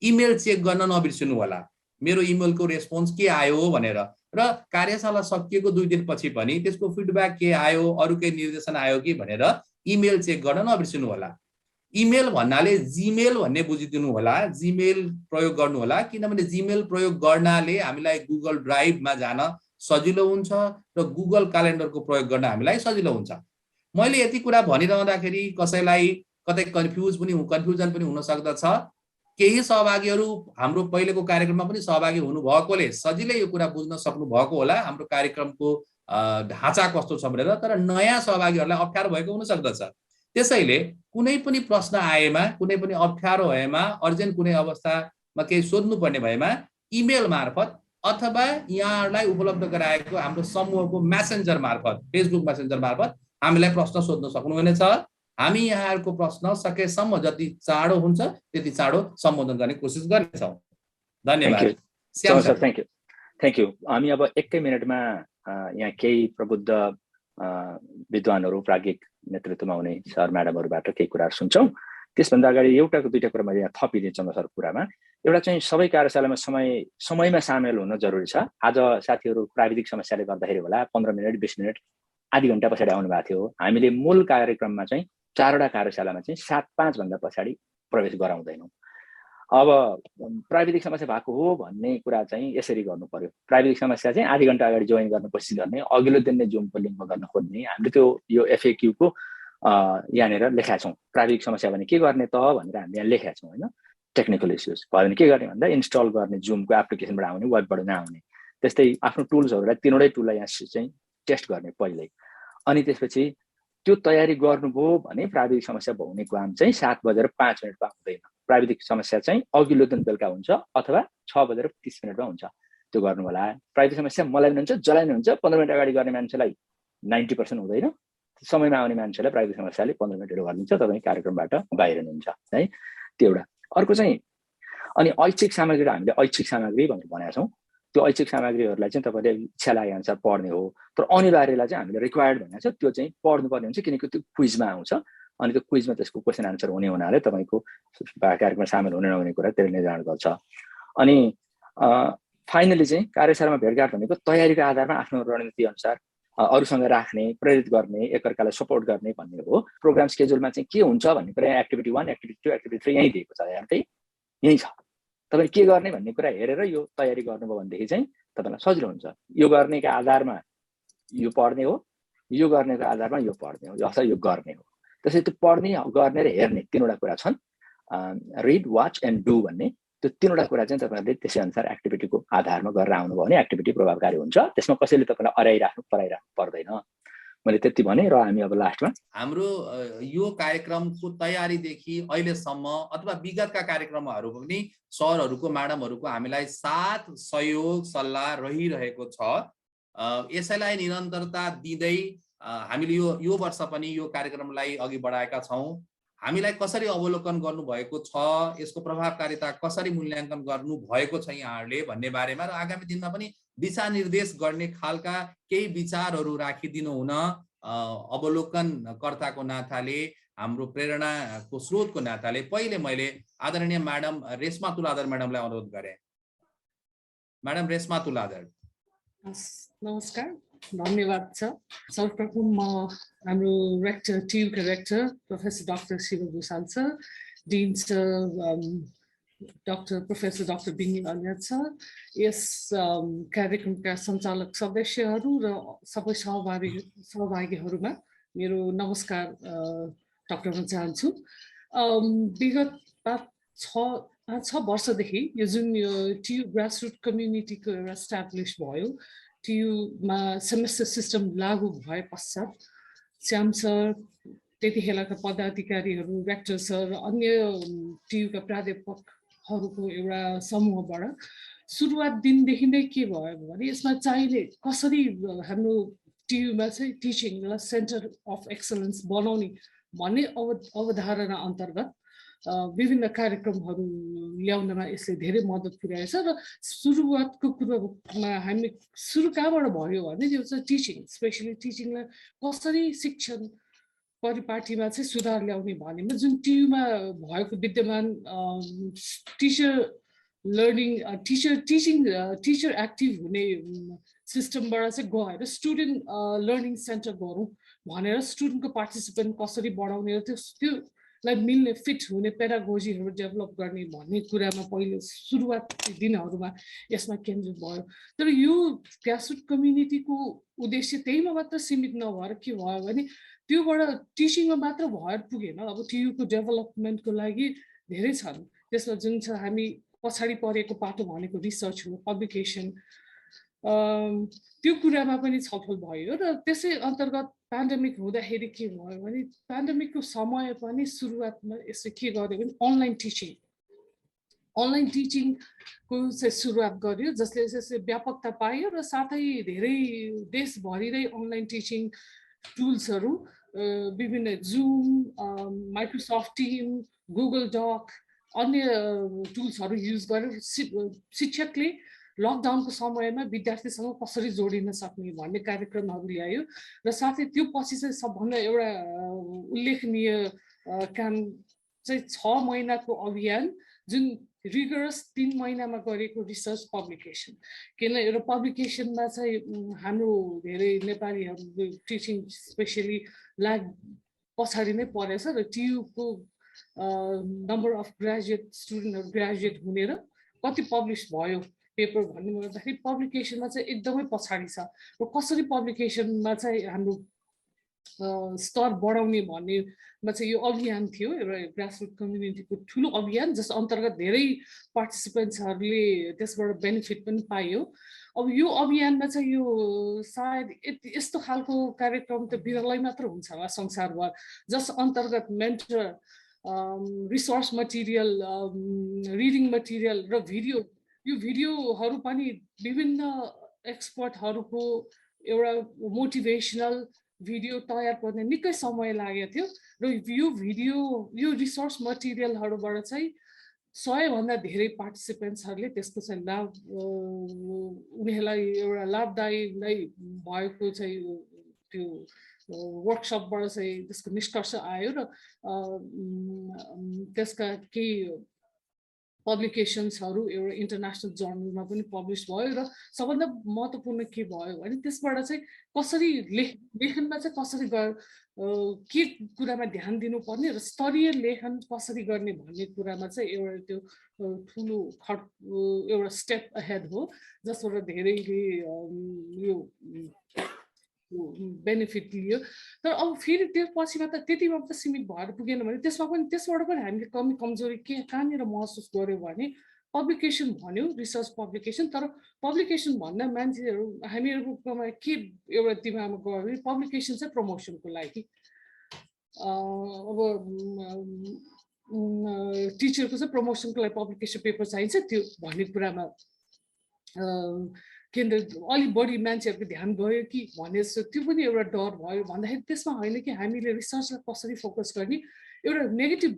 इमेल चेक गर्न नबिर्सनु होला, मेरो इमेलको रेस्पोन्स के आयो भनेर। र कार्यशाला सकिएको 2 दिन पछि पनि त्यसको फिडब्याक के आयो, अरु केही निर्देशन आयो कि भनेर इमेल चेक गर्न नबिर्सनु होला। इमेल भन्नाले जीमेल भन्ने बुझिदिनु होला, जीमेल प्रयोग गर्नु होला, किनभने जीमेल प्रयोग गर्नाले हामीलाई गुगल ड्राइभमा जान सजिलो हुन्छ र गुगल क्यालेन्डरको प्रयोग गर्न हामीलाई सजिलो हुन्छ। मैले यति कुरा भनिरहँदाखेरि कसैलाई कतै कन्फ्युजन पनि हुन सक्दछ। केही सहभागीहरू हाम्रो पहिलेको कार्यक्रममा पनि सहभागी हुनुभएकोले सजिलै यो कुरा बुझ्न सक्नु भएको होला हाम्रो कार्यक्रमको ढाँचा कस्तो छ भनेर। तर नयाँ सहभागीहरूलाई अप्ठ्यारो भएको हुन सक्दछ। त्यसैले कुनै पनि प्रश्न आएमा, कुनै पनि अप्ठ्यारो भएमा, अर्जेन्ट कुनै अवस्थामा केही सोध्नु पर्ने भएमा इमेल मार्फत अथवा यहाँहरूलाई उपलब्ध गराएको हाम्रो समूहको मेसेन्जर मार्फत, फेसबुक मेसेन्जर मार्फत हामीलाई प्रश्न सोध्न सक्नुहुनेछ। हामी यहाँहरूको प्रश्न सकेसम्म जति चाँडो हुन्छ त्यति चाँडो सम्बोधन गर्ने कोसिस गर्नेछौँ। धन्यवाद।
Thank you. हामी अब 1 मिनटमा यहाँ केही प्रबुद्ध विद्वानहरू, प्राज्ञिक नेतृत्वमा हुने सर म्याडमहरूबाट केही कुराहरू सुन्छौँ। त्यसभन्दा अगाडि एउटाको दुईटा कुरा मैले यहाँ थपिदिन्छु सर कुरामा। एउटा चाहिँ सबै कार्यशालामा समयमा सामेल हुन जरुरी छ। आज साथीहरू प्राविधिक समस्याले गर्दाखेरि होला 15 मिनट 20 मिनट आधी घण्टा पछाडि आउनु भएको थियो। हामीले मूल कार्यक्रममा चाहिँ 4वटा कार्यशालामा चाहिँ 7-5 भन्दा पछाडि प्रवेश गराउँदैनौँ। अब प्राविधिक समस्या भएको हो भन्ने कुरा चाहिँ यसरी गर्नु पर्यो। प्राविधिक समस्या चाहिँ आधी घण्टा अगाडि जोइन गर्न कोसिस गर्ने, अघिल्लो दिन नै जुमको लिङ्कमा गर्न खोज्ने। हामीले त्यो यो FAQ को यहाँनिर लेखेका छौँ। प्राविधिक समस्या भने के गर्ने त भनेर हामीले यहाँ लेखेका छौँ हैन। टेक्निकल इस्युज भयो भने के गर्ने भन्दा इन्स्टल गर्ने, जुमको एप्लिकेसनबाट आउने, वेबबाट नआउने। त्यस्तै आफ्नो टुल्सहरूलाई 3वटै टुललाई यहाँ चाहिँ टेस्ट गर्ने पहिल्यै। अनि त्यसपछि त्यो तयारी गर्नुभयो भने प्राविधिक समस्या भउने काम चाहिँ 7:05 हुँदैन। प्राविधिक समस्या चाहिँ अघिल्लो दिन बेलुका हुन्छ अथवा 6:30 हुन्छ। त्यो गर्नु होला। प्राविधिक समस्या मलाई पनि हुन्छ, जसलाई पनि हुन्छ। 15 मिनट अगाडि गर्ने मान्छेलाई 90% हुँदैन। समयमा आउने मान्छेलाई प्राविधिक समस्याले 15 मिनटहरू गरिदिन्छ, तपाईँ कार्यक्रमबाट बाहिर हुनुहुन्छ है। त्यो एउटा। अर्को चाहिँ अनि ऐच्छिक सामग्री, हामीले ऐच्छिक सामग्री भनेर भनेका छौँ। त्यो ऐच्छिक सामग्रीहरूलाई चाहिँ तपाईँले इच्छा लागे अनुसार पढ्ने हो। तर अनिवार्यलाई चाहिँ हामीले रिक्वायर्ड भनेको छ, त्यो चाहिँ पढ्नुपर्ने हुन्छ, किनकि त्यो क्विजमा आउँछ। अनि त्यो क्विजमा त्यसको क्वेसन आन्सर हुने हुनाले तपाईँको कार्यक्रममा सामेल हुने नहुने कुरा त्यसले निर्धारण गर्छ। अनि फाइनली चाहिँ कार्यशालामा भेटघाट भनेको तयारीको आधारमा आफ्नो रणनीति अनुसार अरूसँग राख्ने, प्रेरित गर्ने, एकअर्कालाई सपोर्ट गर्ने भन्ने हो। प्रोग्राम स्केड्युलमा चाहिँ के हुन्छ भन्ने कुरा एक्टिभिटी 1, एक्टिभिटी 2, एक्टिभिटी 3 यहीँ दिएको छ, यहीँ छ। तपाईले के गर्ने भन्ने कुरा हेरेर यो तयारी गर्नुभयो भनेदेखि चाहिँ तपाईलाई सजिलो हुन्छ। यो गर्नेको आधारमा यो पढ्ने हो, यो गर्नेको आधारमा यो पढ्ने हो, अथवा यो गर्ने हो। त्यसैले त्यो पढ्ने, गर्ने र हेर्ने 3वटा कुरा छन्। रिड, वाच एन्ड डु भन्ने त्यो 3वटा कुरा चाहिँ तपाईहरुले त्यसै अनुसार एक्टिभिटीको आधारमा गरेर आउनुभयो भने एक्टिभिटी प्रभावकारी हुन्छ। त्यसमा कसैले तपाईलाई अराइराख्नु पर्दैन। मैले त्यति भने र हामी अब लास्टमा
हाम्रो यो कार्यक्रमको तयारीदेखि अहिलेसम्म अथवा विगतका कार्यक्रमहरू पनि सरहरूको, म्याडमहरूको हामीलाई साथ सहयोग सल्लाह रहिरहेको छ। यसैलाई निरन्तरता दिँदै हामीले यो वर्ष पनि यो कार्यक्रमलाई अघि बढाएका छौँ। हामीलाई कसरी अवलोकन गर्नुभएको छ, यसको प्रभावकारिता कसरी मूल्याङ्कन गर्नुभएको छ यहाँहरूले भन्ने बारेमा र आगामी दिनमा पनि दिशानिर्देश गर्ने खालका केही विचारहरू राखिदिनु हुन अवलोकनकर्ताको नाताले, हाम्रो प्रेरणाको स्रोतको नाताले पहिले मैले आदरणीय म्याडम रेशमा तुलाधर म्याडमलाई अनुरोध गरेँ। म्याडम रेशमा तुलाधर।
नमस्कार, धन्यवाद छ। सर्वप्रथम म हाम्रो टिमका rector professor doctor Shiv Bhusal sir, dean sir professor doctor बिङ्गी अलिया छ। यस कार्यक्रमका सञ्चालक सदस्यहरू र सबै सहभागीहरूमा मेरो नमस्कार टक्राउन चाहन्छु। विगत 5-6 वर्षदेखि यो जुन यो टियु ग्रासरुट कम्युनिटीको एउटा इस्टाब्लिस भयो, टियुमा सेमेस्टर सिस्टम लागू भए पश्चात श्याम सर, त्यतिखेरका पदाधिकारीहरू, रेक्टर सर, अन्य टियुका प्राध्यापकहरूको एउटा समूहबाट सुरुवात दिनदेखि नै के भयो भने यसमा चाहिने कसरी हाम्रो टियुमा चाहिँ टिचिङलाई सेन्टर अफ एक्सलेन्स बनाउने भन्ने अवधारणा अन्तर्गत विभिन्न कार्यक्रमहरू ल्याउनमा यसले धेरै मद्दत पुर्याएछ। र सुरुवातको कुरोमा हामी सुरु कहाँबाट भयो भने यो चाहिँ टिचिङ, स्पेसली टिचिङलाई कसरी शिक्षण परिपाटीमा चाहिँ सुधार ल्याउने भनेमा जुन टियुमा भएको विद्यमान टिचर लर्निङ टिचर एक्टिभ हुने सिस्टमबाट चाहिँ गएर स्टुडेन्ट लर्निङ सेन्टर गरौँ भनेर स्टुडेन्टको पार्टिसिपेन्ट कसरी बढाउने र त्योलाई मिल्ने फिट हुने पेडागोजीहरू डेभलप गर्ने भन्ने कुरामा पहिले सुरुवात दिनहरूमा यसमा केन्द्रित भयो। तर यो ग्रासरुट कम्युनिटीको उद्देश्य त्यहीमा मात्र सीमित नभएर के भयो भने त्योबाट टिचिङमा मात्र भएर पुगेन। अब टियुको डेभलपमेन्टको लागि धेरै छन्। त्यसमा जुन छ हामी पछाडि परेको पाटो भनेको रिसर्च हो, पब्लिकेसन, त्यो कुरामा पनि छलफल भयो। र त्यसै अन्तर्गत पेन्डेमिक हुँदाखेरि के भयो भने पेन्डेमिकको समय पनि सुरुवातमा यसले के गर्यो भने अनलाइन टिचिङको चाहिँ सुरुवात गर्यो, जसले यसले व्यापकता पायो र साथै धेरै देशभरि नै अनलाइन टिचिङ टुल्सहरू विभिन्न Zoom, Microsoft team, Google doc, अन्य टुल्सहरू युज गरेर शिक्षकले लकडाउनको समयमा विद्यार्थीसँग कसरी जोडिन सक्ने भन्ने कार्यक्रमहरू ल्यायो। र साथै त्यो पछि चाहिँ सबभन्दा एउटा उल्लेखनीय काम चाहिँ 6 महिनाको अभियान जुन रिगरस 3 महिनामा गरेको रिसर्च पब्लिकेसन। किन एउटा पब्लिकेसनमा चाहिँ हाम्रो धेरै नेपालीहरू टिचिङ स्पेसली ल्याग पछाडि नै परेछ र टियुको नम्बर अफ स्टुडेन्टहरू ग्रेजुएट हुने र कति पब्लिस भयो पेपर भन्ने गर्दाखेरि पब्लिकेसनमा चाहिँ एकदमै पछाडि छ। र कसरी पब्लिकेसनमा चाहिँ हाम्रो स्तर बढाउने भन्नेमा चाहिँ यो अभियान थियो, एउटा ग्रासरुट कम्युनिटीको ठुलो अभियान जस अन्तर्गत धेरै पार्टिसिपेन्ट्सहरूले त्यसबाट बेनिफिट पनि पायो। अब यो अभियानमा चाहिँ यो सायद यस्तो खालको कार्यक्रम त विरलै मात्र हुन्छ होला संसारभर, जस अन्तर्गत mentor, resource material, reading material र यो भिडियोहरू पनि विभिन्न एक्सपर्टहरूको एउटा मोटिभेसनल भिडियो तयार गर्ने निकै समय लागेको थियो। र यो रिसोर्स मटेरियलहरूबाट चाहिँ 100 भन्दा धेरै पार्टिसिपेन्ट्सहरूले त्यसको चाहिँ लाभ उनीहरूलाई एउटा लाभदायी नै भएको चाहिँ त्यो वर्कसपबाट चाहिँ त्यसको निष्कर्ष आयो। र त्यसका केही पब्लिकेसन्सहरू एउटा इन्टरनेसनल जर्नलमा पनि पब्लिस भयो। र सबभन्दा महत्त्वपूर्ण के भयो भने त्यसबाट चाहिँ कसरी लेखनमा चाहिँ कसरी के कुरामा ध्यान दिनुपर्ने र स्तरीय लेखन कसरी गर्ने भन्ने कुरामा चाहिँ एउटा त्यो ठुलो एउटा स्टेप अहेड हो, जसबाट धेरैले यो बेनिफिट लियो। तर अब फेरि त्यो पछि मात्र त्यति मात्र सीमित भएर पुगेन भने त्यसबाट पनि हामीले कमजोरी कहाँनिर महसुस गर्यो भने पब्लिकेसन भन्यो, रिसर्च पब्लिकेसन। तर पब्लिकेसन भन्दा मान्छेहरू हामीहरूकोमा के एउटा दिमागमा गयो भने पब्लिकेसन चाहिँ प्रमोसनको लागि, अब टिचरको चाहिँ प्रमोसनको लागि पब्लिकेसन पेपर चाहिन्छ त्यो भन्ने कुरामा केन्द्र अलिक बढी मान्छेहरूको ध्यान गयो कि भने जस्तो त्यो पनि एउटा डर भयो। भन्दाखेरि त्यसमा होइन कि हामीले रिसर्चलाई कसरी फोकस गर्ने, एउटा नेगेटिभ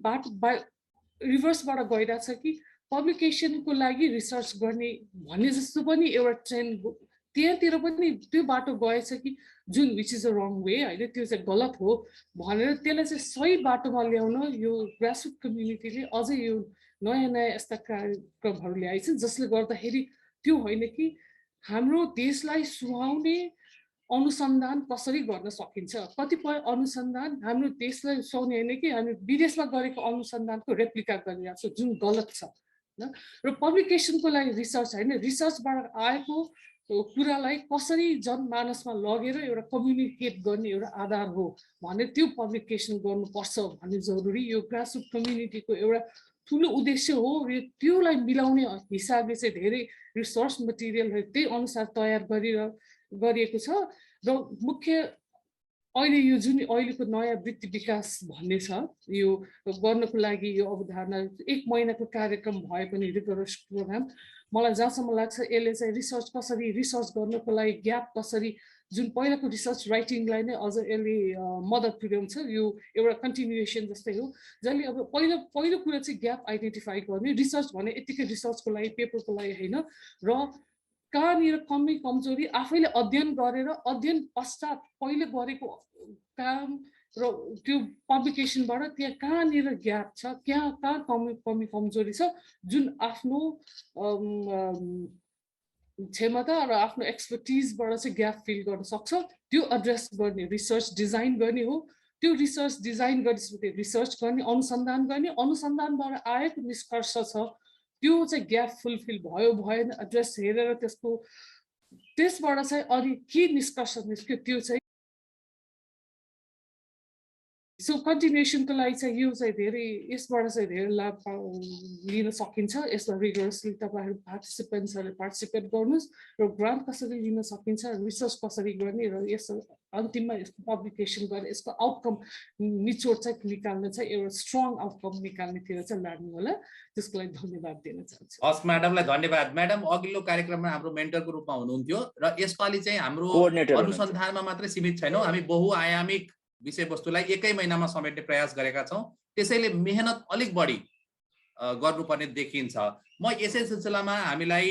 रिभर्सबाट गइरहेछ कि पब्लिकेसनको लागि रिसर्च गर्ने भन्ने जस्तो पनि एउटा ट्रेन्ड त्यहाँतिर पनि त्यो बाटो गएछ कि जुन which is a wrong way होइन, त्यो चाहिँ गलत हो भनेर त्यसलाई चाहिँ सही बाटोमा ल्याउन यो ग्रासरुट कम्युनिटीले अझै यो नयाँ नयाँ यस्ता कार्यक्रमहरू ल्याएछन्, जसले गर्दाखेरि त्यो होइन कि हाम्रो देशलाई सुहाउने अनुसन्धान कसरी गर्न सकिन्छ। कतिपय अनुसन्धान हाम्रो देशलाई सुहाउने होइन कि हामी विदेशमा गरेको अनुसन्धानको रेप्लिका गरिरहेको छ, जुन गलत छ। र पब्लिकेसनको लागि रिसर्च होइन, रिसर्चबाट आएको कुरालाई कसरी जनमानसमा लगेर एउटा कम्युनिकेट गर्ने एउटा आधार हो भने त्यो पब्लिकेसन गर्नुपर्छ भन्ने जरुरी। यो ग्रासरुट कम्युनिटीको एउटा ठुलो उद्देश्य हो। त्योलाई मिलाउने हिसाबले चाहिँ धेरै रिसर्च मटेरियलहरू त्यही अनुसार तयार गरिएको छ। र मुख्य अहिले यो जुन अहिलेको नयाँ वृत्ति विकास भन्ने छ, यो गर्नको लागि यो अवधारणा 1 महिनाको कार्यक्रम भए पनि रिगरस प्रोग्राम, मलाई जहाँसम्म लाग्छ यसले चाहिँ रिसर्च कसरी रिसर्च गर्नको लागि ग्याप कसरी, जुन पहिलाको रिसर्च राइटिङलाई नै अझ यसले मद्दत पुर्याउँछ। यो एउटा कन्टिन्युएसन जस्तै हो, जसले अब पहिलो कुरा चाहिँ ग्याप आइडेन्टिफाई गर्ने। रिसर्च भने यतिकै रिसर्चको लागि पेपरको लागि होइन, र कहाँनिर कमी कमजोरी आफैले अध्ययन गरेर अध्ययन पश्चात पहिले गरेको काम र त्यो पब्लिकेसनबाट त्यहाँ कहाँनिर ग्याप छ, कहाँ कमी कमजोरी छ, जुन आफ्नो क्षमता र आफ्नो एक्सपर्टिजबाट चाहिँ ग्याप फिल गर्न सक्छ, त्यो एड्रेस गर्ने रिसर्च डिजाइन गर्ने हो। त्यो रिसर्च डिजाइन गरिसकेपछि रिसर्च गर्ने, अनुसन्धान गर्ने, अनुसन्धानबाट आएको निष्कर्ष छ त्यो चाहिँ ग्याप फुलफिल भयो भएन एड्रेस हेरेर त्यसबाट चाहिँ अनि के निष्कर्ष निस्क्यो त्यो चाहिँ सो कन्टिन्युएसनको लागि चाहिँ यो चाहिँ धेरै यसबाट चाहिँ धेरै लाभ लिन सकिन्छ। यसमा रिगरसली तपाईँहरू पार्टिसिपेन्ट्सहरूले पार्टिसिपेट गर्नुहोस् र ग्रान्ट कसरी लिन सकिन्छ, रिसर्च कसरी गर्ने र यस अन्तिममा यसको पब्लिकेसन गर्ने, यसको आउटकम निचोड चाहिँ निकाल्न चाहिँ एउटा स्ट्रङ आउटकम निकाल्नेतिर चाहिँ लाग्नु होला। त्यसको लागि धन्यवाद दिन चाहन्छु।
हस् म्याडमलाई धन्यवाद। म्याडम अघिल्लो कार्यक्रममा हाम्रो मेन्टरको रूपमा हुनुहुन्थ्यो र यसपालि चाहिँ हाम्रो अनुसन्धानमा मात्रै सीमित छैनौँ, हामी बहुआयामिक विषयवस्तुलाई 1 महिनामा समेट्ने प्रयास गरेका छौँ। त्यसैले मेहनत अलिक बढी गर्नुपर्ने देखिन्छ। म यसै सिलसिलामा हामीलाई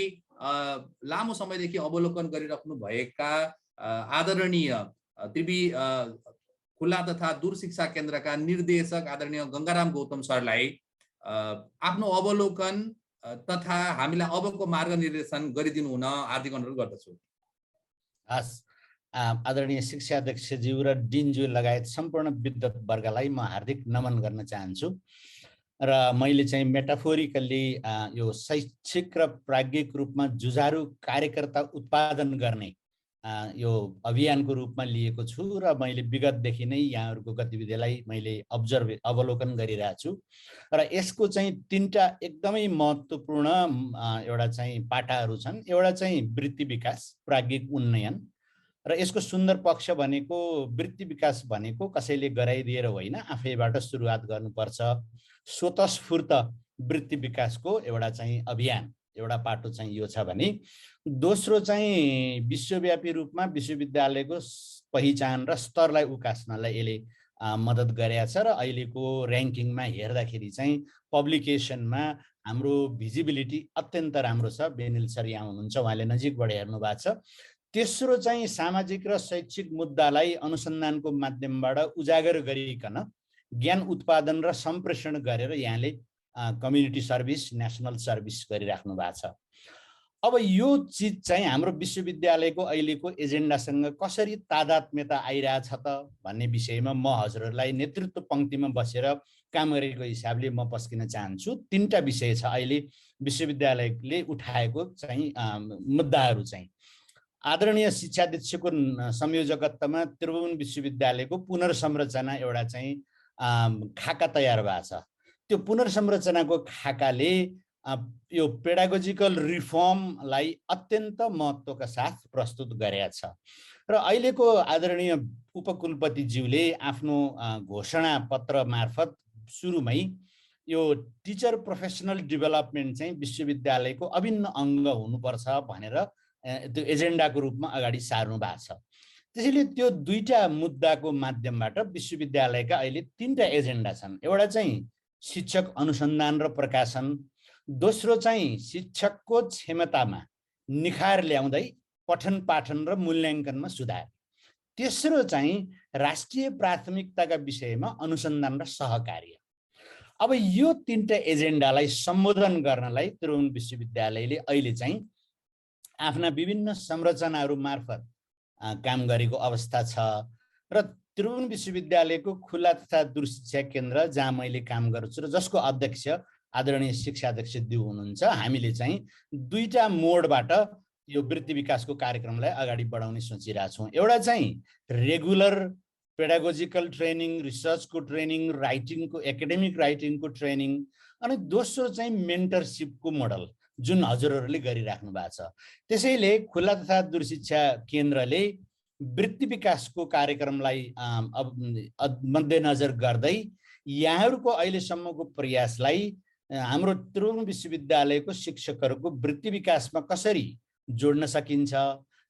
लामो समयदेखि अवलोकन गरिराख्नु भएका आदरणीय त्रिवी खुला तथा दूर शिक्षा केन्द्रका निर्देशक आदरणीय गङ्गाराम गौतम सरलाई आफ्नो अवलोकन तथा हामीलाई अबको मार्गनिर्देशन गरिदिनु हुन हार्दिक अनुरोध गर्दछु।
हस्, आदरणीय शिक्षा अध्यक्षज्यू र डिनज्यू लगायत सम्पूर्ण विद्वत वर्गलाई म हार्दिक नमन गर्न चाहन्छु। र मैले चाहिँ मेटाफोरिकल्ली यो शैक्षिक र प्राज्ञिक रूपमा जुझारु कार्यकर्ता उत्पादन गर्ने यो अभियानको रूपमा लिएको छु र मैले विगतदेखि नै यहाँहरूको गतिविधिलाई मैले अवलोकन गरिरहेको छु। र यसको चाहिँ 3टा एकदमै महत्त्वपूर्ण एउटा चाहिँ पाटाहरू छन्। एउटा चाहिँ वृत्ति विकास, प्राज्ञिक उन्नयन, र यसको सुन्दर पक्ष भनेको वृत्ति विकास भनेको कसैले गराइदिएर होइन, आफैबाट सुरुवात गर्नुपर्छ। स्वतस्फूर्त वृत्ति विकासको एउटा चाहिँ अभियान, एउटा पाटो चाहिँ यो छ भने, दोस्रो चाहिँ विश्वव्यापी रूपमा विश्वविद्यालयको पहिचान र स्तरलाई उकास्नलाई यसले मद्दत गरेको छ। र अहिलेको र्याङ्किङमा हेर्दाखेरि चाहिँ पब्लिकेसनमा हाम्रो भिजिबिलिटी अत्यन्त राम्रो छ। बेनिल सर यहाँ हुनुहुन्छ, उहाँले नजिकबाट हेर्नु भएको छ। तेस्रो चाहिँ सामाजिक र शैक्षिक मुद्दालाई अनुसन्धानको माध्यमबाट उजागर गरिकन ज्ञान उत्पादन र सम्प्रेषण गरेर यहाँले कम्युनिटी सर्भिस, नेसनल सर्भिस गरिराख्नु भएको छ। अब यो चिज चाहिँ हाम्रो विश्वविद्यालयको अहिलेको एजेन्डासँग कसरी तादात्म्यता आइरहेछ त भन्ने विषयमा म हजुरहरूलाई नेतृत्व पङ्क्तिमा बसेर काम गरेको हिसाबले म पस्किन चाहन्छु। 3टा विषय छ अहिले विश्वविद्यालयले उठाएको चाहिँ मुद्दाहरू चाहिँ। आदरणीय शिक्षाध्यक्षको संयोजकत्वमा त्रिभुवन विश्वविद्यालयको पुनर्संरचना एउटा चाहिँ खाका तयार भएको छ। त्यो पुनर्संरचनाको खाकाले यो पेडागोजिकल रिफर्मलाई अत्यन्त महत्त्वका साथ प्रस्तुत गरेका छ। र अहिलेको आदरणीय उपकुलपतिज्यूले आफ्नो घोषणा पत्र मार्फत सुरुमै यो टिचर प्रोफेसनल डेभलपमेन्ट चाहिँ विश्वविद्यालयको अभिन्न अङ्ग हुनुपर्छ भनेर त्यो एजेन्डाको रूपमा अगाडि सार्नु भएको छ। त्यसैले त्यो 2टा मुद्दाको माध्यमबाट विश्वविद्यालयका अहिले 3टा एजेन्डा छन्। एउटा चाहिँ शिक्षक अनुसन्धान र प्रकाशन, दोस्रो चाहिँ शिक्षकको क्षमतामा निखार ल्याउँदै पठन पाठन र मूल्याङ्कनमा सुधार, तेस्रो चाहिँ राष्ट्रिय प्राथमिकताका विषयमा अनुसन्धान र सहकार्य। अब यो 3टा एजेन्डालाई सम्बोधन गर्नलाई त्रिभुवन विश्वविद्यालयले अहिले चाहिँ आफ्ना विभिन्न संरचनाहरू मार्फत काम गरेको अवस्था छ। र त्रिभुवन विश्वविद्यालयको खुला तथा दूर शिक्षा केन्द्र जहाँ मैले काम गर्छु र जसको अध्यक्ष आदरणीय शिक्षाध्यक्ष दिउ हुनुहुन्छ। हामीले चाहिँ दुईटा मोडबाट यो वृत्ति विकासको कार्यक्रमलाई अगाडि बढाउने सोचिरहेछौँ। एउटा चाहिँ रेगुलर पेडागोजिकल ट्रेनिङ, रिसर्चको ट्रेनिङ, राइटिङको एकाडेमिक राइटिङको ट्रेनिङ, अनि दोस्रो चाहिँ मेन्टरसिपको मोडल जुन हजुरहरूले गरिराख्नु भएको छ। त्यसैले खुला तथा दूरशिक्षा केन्द्रले वृत्ति विकासको कार्यक्रमलाई मध्यनजर गर्दै यहाँहरूको अहिलेसम्मको प्रयासलाई हाम्रो त्रिभुवन विश्वविद्यालयको शिक्षकहरूको वृत्ति विकासमा कसरी जोड्न सकिन्छ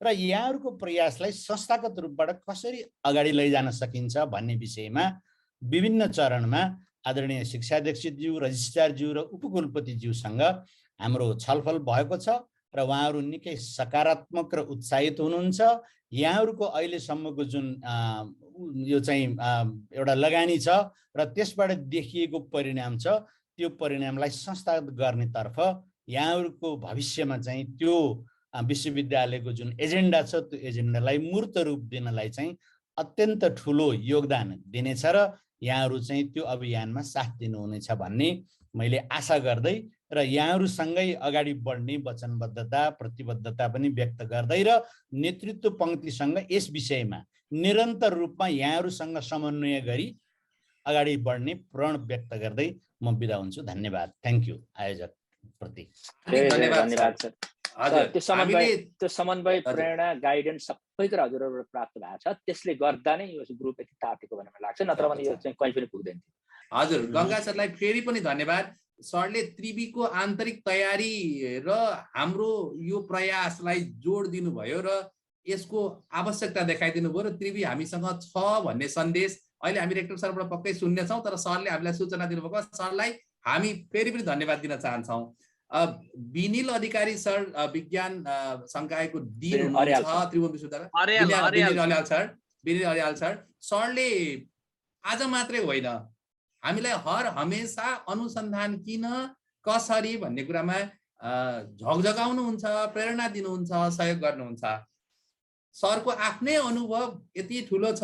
र यहाँहरूको प्रयासलाई संस्थागत रूपबाट कसरी अगाडि लैजान सकिन्छ भन्ने विषयमा विभिन्न चरणमा आदरणीय शिक्षाध्यक्षज्यू, रजिस्ट्रारज्यू र उपकुलपतिज्यूसँग हाम्रो छलफल भएको छ र उहाँहरू निकै सकारात्मक र उत्साहित हुनुहुन्छ। यहाँहरूको अहिलेसम्मको जुन यो चाहिँ एउटा लगानी छ र त्यसबाट देखिएको परिणाम छ, त्यो परिणामलाई संस्थागत गर्नेतर्फ यहाँहरूको भविष्यमा चाहिँ त्यो विश्वविद्यालयको जुन एजेन्डा छ त्यो एजेन्डालाई मूर्त रूप दिनलाई चाहिँ अत्यन्त ठुलो योगदान दिनेछ र यहाँहरू चाहिँ त्यो अभियानमा साथ दिनुहुनेछ भन्ने मैले आशा गर्दै र यहाँहरूसँगै अगाडि बढ्ने वचनबद्धता प्रतिबद्धता पनि व्यक्त गर्दै र नेतृत्व पङ्क्तिसँग यस विषयमा निरन्तर रूपमा यहाँहरूसँग समन्वय गरी अगाडि बढ्ने प्रण व्यक्त गर्दै म बिदा हुन्छु। धन्यवाद। थ्याङ्क यू आयोजक प्रति।
धन्यवाद सर। त्यो समन्वय प्रेरणा गाइडेन्स सबै कुरा हजुरबाट प्राप्त भएको छ। त्यसले गर्दा नै यो ग्रुप यति तातेको भन्ने मलाई लाग्छ, नत्र भने यो चाहिँ कहीँ पनि पुग्दैन थियो।
हजुर, गङ्गा सरलाई फेरि पनि धन्यवाद। सरले त्रिवीको आन्तरिक तयारी र हाम्रो यो प्रयासलाई जोड दिनुभयो र यसको आवश्यकता देखाइदिनु भयो र त्रिवी हामीसँग छ भन्ने सन्देश अहिले हामी रेक्टर सरबाट पक्कै सुन्नेछौँ। तर सरले हामीलाई सूचना दिनुभएको, सरलाई हामी फेरि पनि धन्यवाद दिन चाहन्छौँ। विनिल अधिकारी सर विज्ञान संकायको डिन हुनुहुन्छ त्रिभुवन विश्वविद्यालय, विनिल अर्याल सर। सरले आज मात्रै होइन, हामीलाई हर हमेशा अनुसन्धान किन कसरी भन्ने कुरामा झकझकाउनुहुन्छ, प्रेरणा दिनुहुन्छ, सहयोग गर्नुहुन्छ। सरको आफ्नै अनुभव यति ठुलो छ,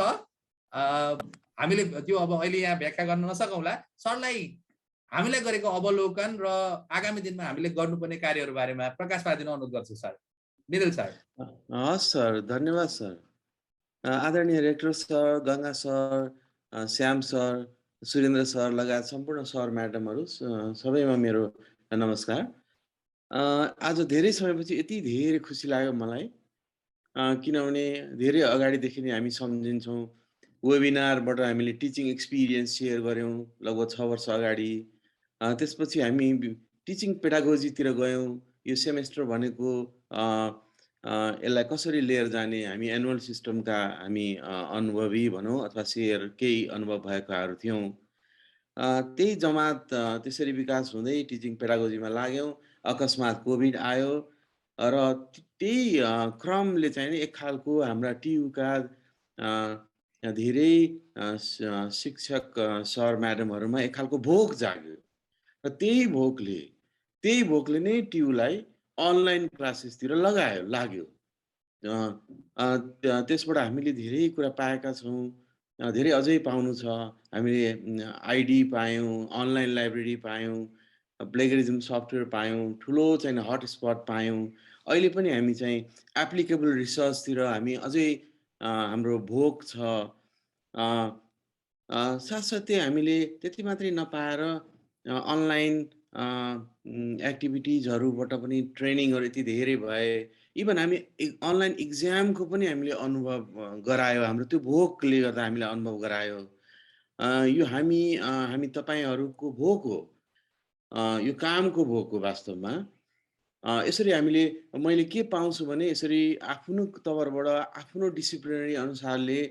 हामीले त्यो अब अहिले यहाँ व्याख्या गर्न नसकौँला। सरलाई हामीलाई गरेको अवलोकन र आगामी दिनमा हामीले गर्नुपर्ने कार्यहरू बारेमा प्रकाश पारिदिन अनुरोध गर्छु सर। निरल सर।
हस् सर, धन्यवाद सर। आदरणीय rector sir, Ganga sir, Shyam sir, Surendra sir लगायत सम्पूर्ण सर म्याडमहरू सबैमा मेरो नमस्कार। आज धेरै समयपछि यति धेरै खुसी लाग्यो मलाई, किनभने धेरै अगाडिदेखि नै हामी सम्झिन्छौँ। वेबिनारबाट हामीले टिचिङ एक्सपिरियन्स सेयर गऱ्यौँ लगभग 6 वर्ष अगाडि। त्यसपछि हामी टिचिङ पेडागोजीतिर गयौँ। यो सेमेस्टर भनेको यसलाई कसरी लिएर जाने, हामी एनुअल सिस्टमका हामी अनुभवी भनौँ अथवा सेयर केही अनुभव भएकाहरू थियौँ। त्यही जमात त्यसरी विकास हुँदै टिचिङ पेडागोजीमा लाग्यौँ। अकस्मात कोभिड आयो र त्यही क्रमले चाहिँ एक खालको हाम्रा टियुका धेरै शिक्षक सर म्याडमहरूमा एक खालको भोक जाग्यो र त्यही भोकले नै टियुलाई अनलाइन क्लासेसतिर लाग्यो। त्यसबाट हामीले धेरै कुरा पाएका छौँ, धेरै अझै पाउनु छ। हामीले आइडी पायौँ, अनलाइन लाइब्रेरी पायौँ, प्लेगरिजम सफ्टवेयर पायौँ, ठुलो चाहिँ हटस्पट पायौँ। अहिले पनि हामी चाहिँ एप्लिकेबल रिसर्चतिर हामी अझै हाम्रो भोक छ। साथसाथै हामीले त्यति मात्रै नपाएर अनलाइन एक्टिभिटिजहरूबाट पनि ट्रेनिङहरू यति धेरै भए। इभन हामी अनलाइन इक्जामको पनि हामीले अनुभव गरायो। हाम्रो त्यो भोकले गर्दा हामीले अनुभव गरायो। यो हामी तपाईँहरूको भोक हो, यो कामको भोक हो वास्तवमा। यसरी हामीले मैले के पाउँछु भने यसरी आफ्नो तवरबाट आफ्नो डिसिप्लिनरी अनुसारले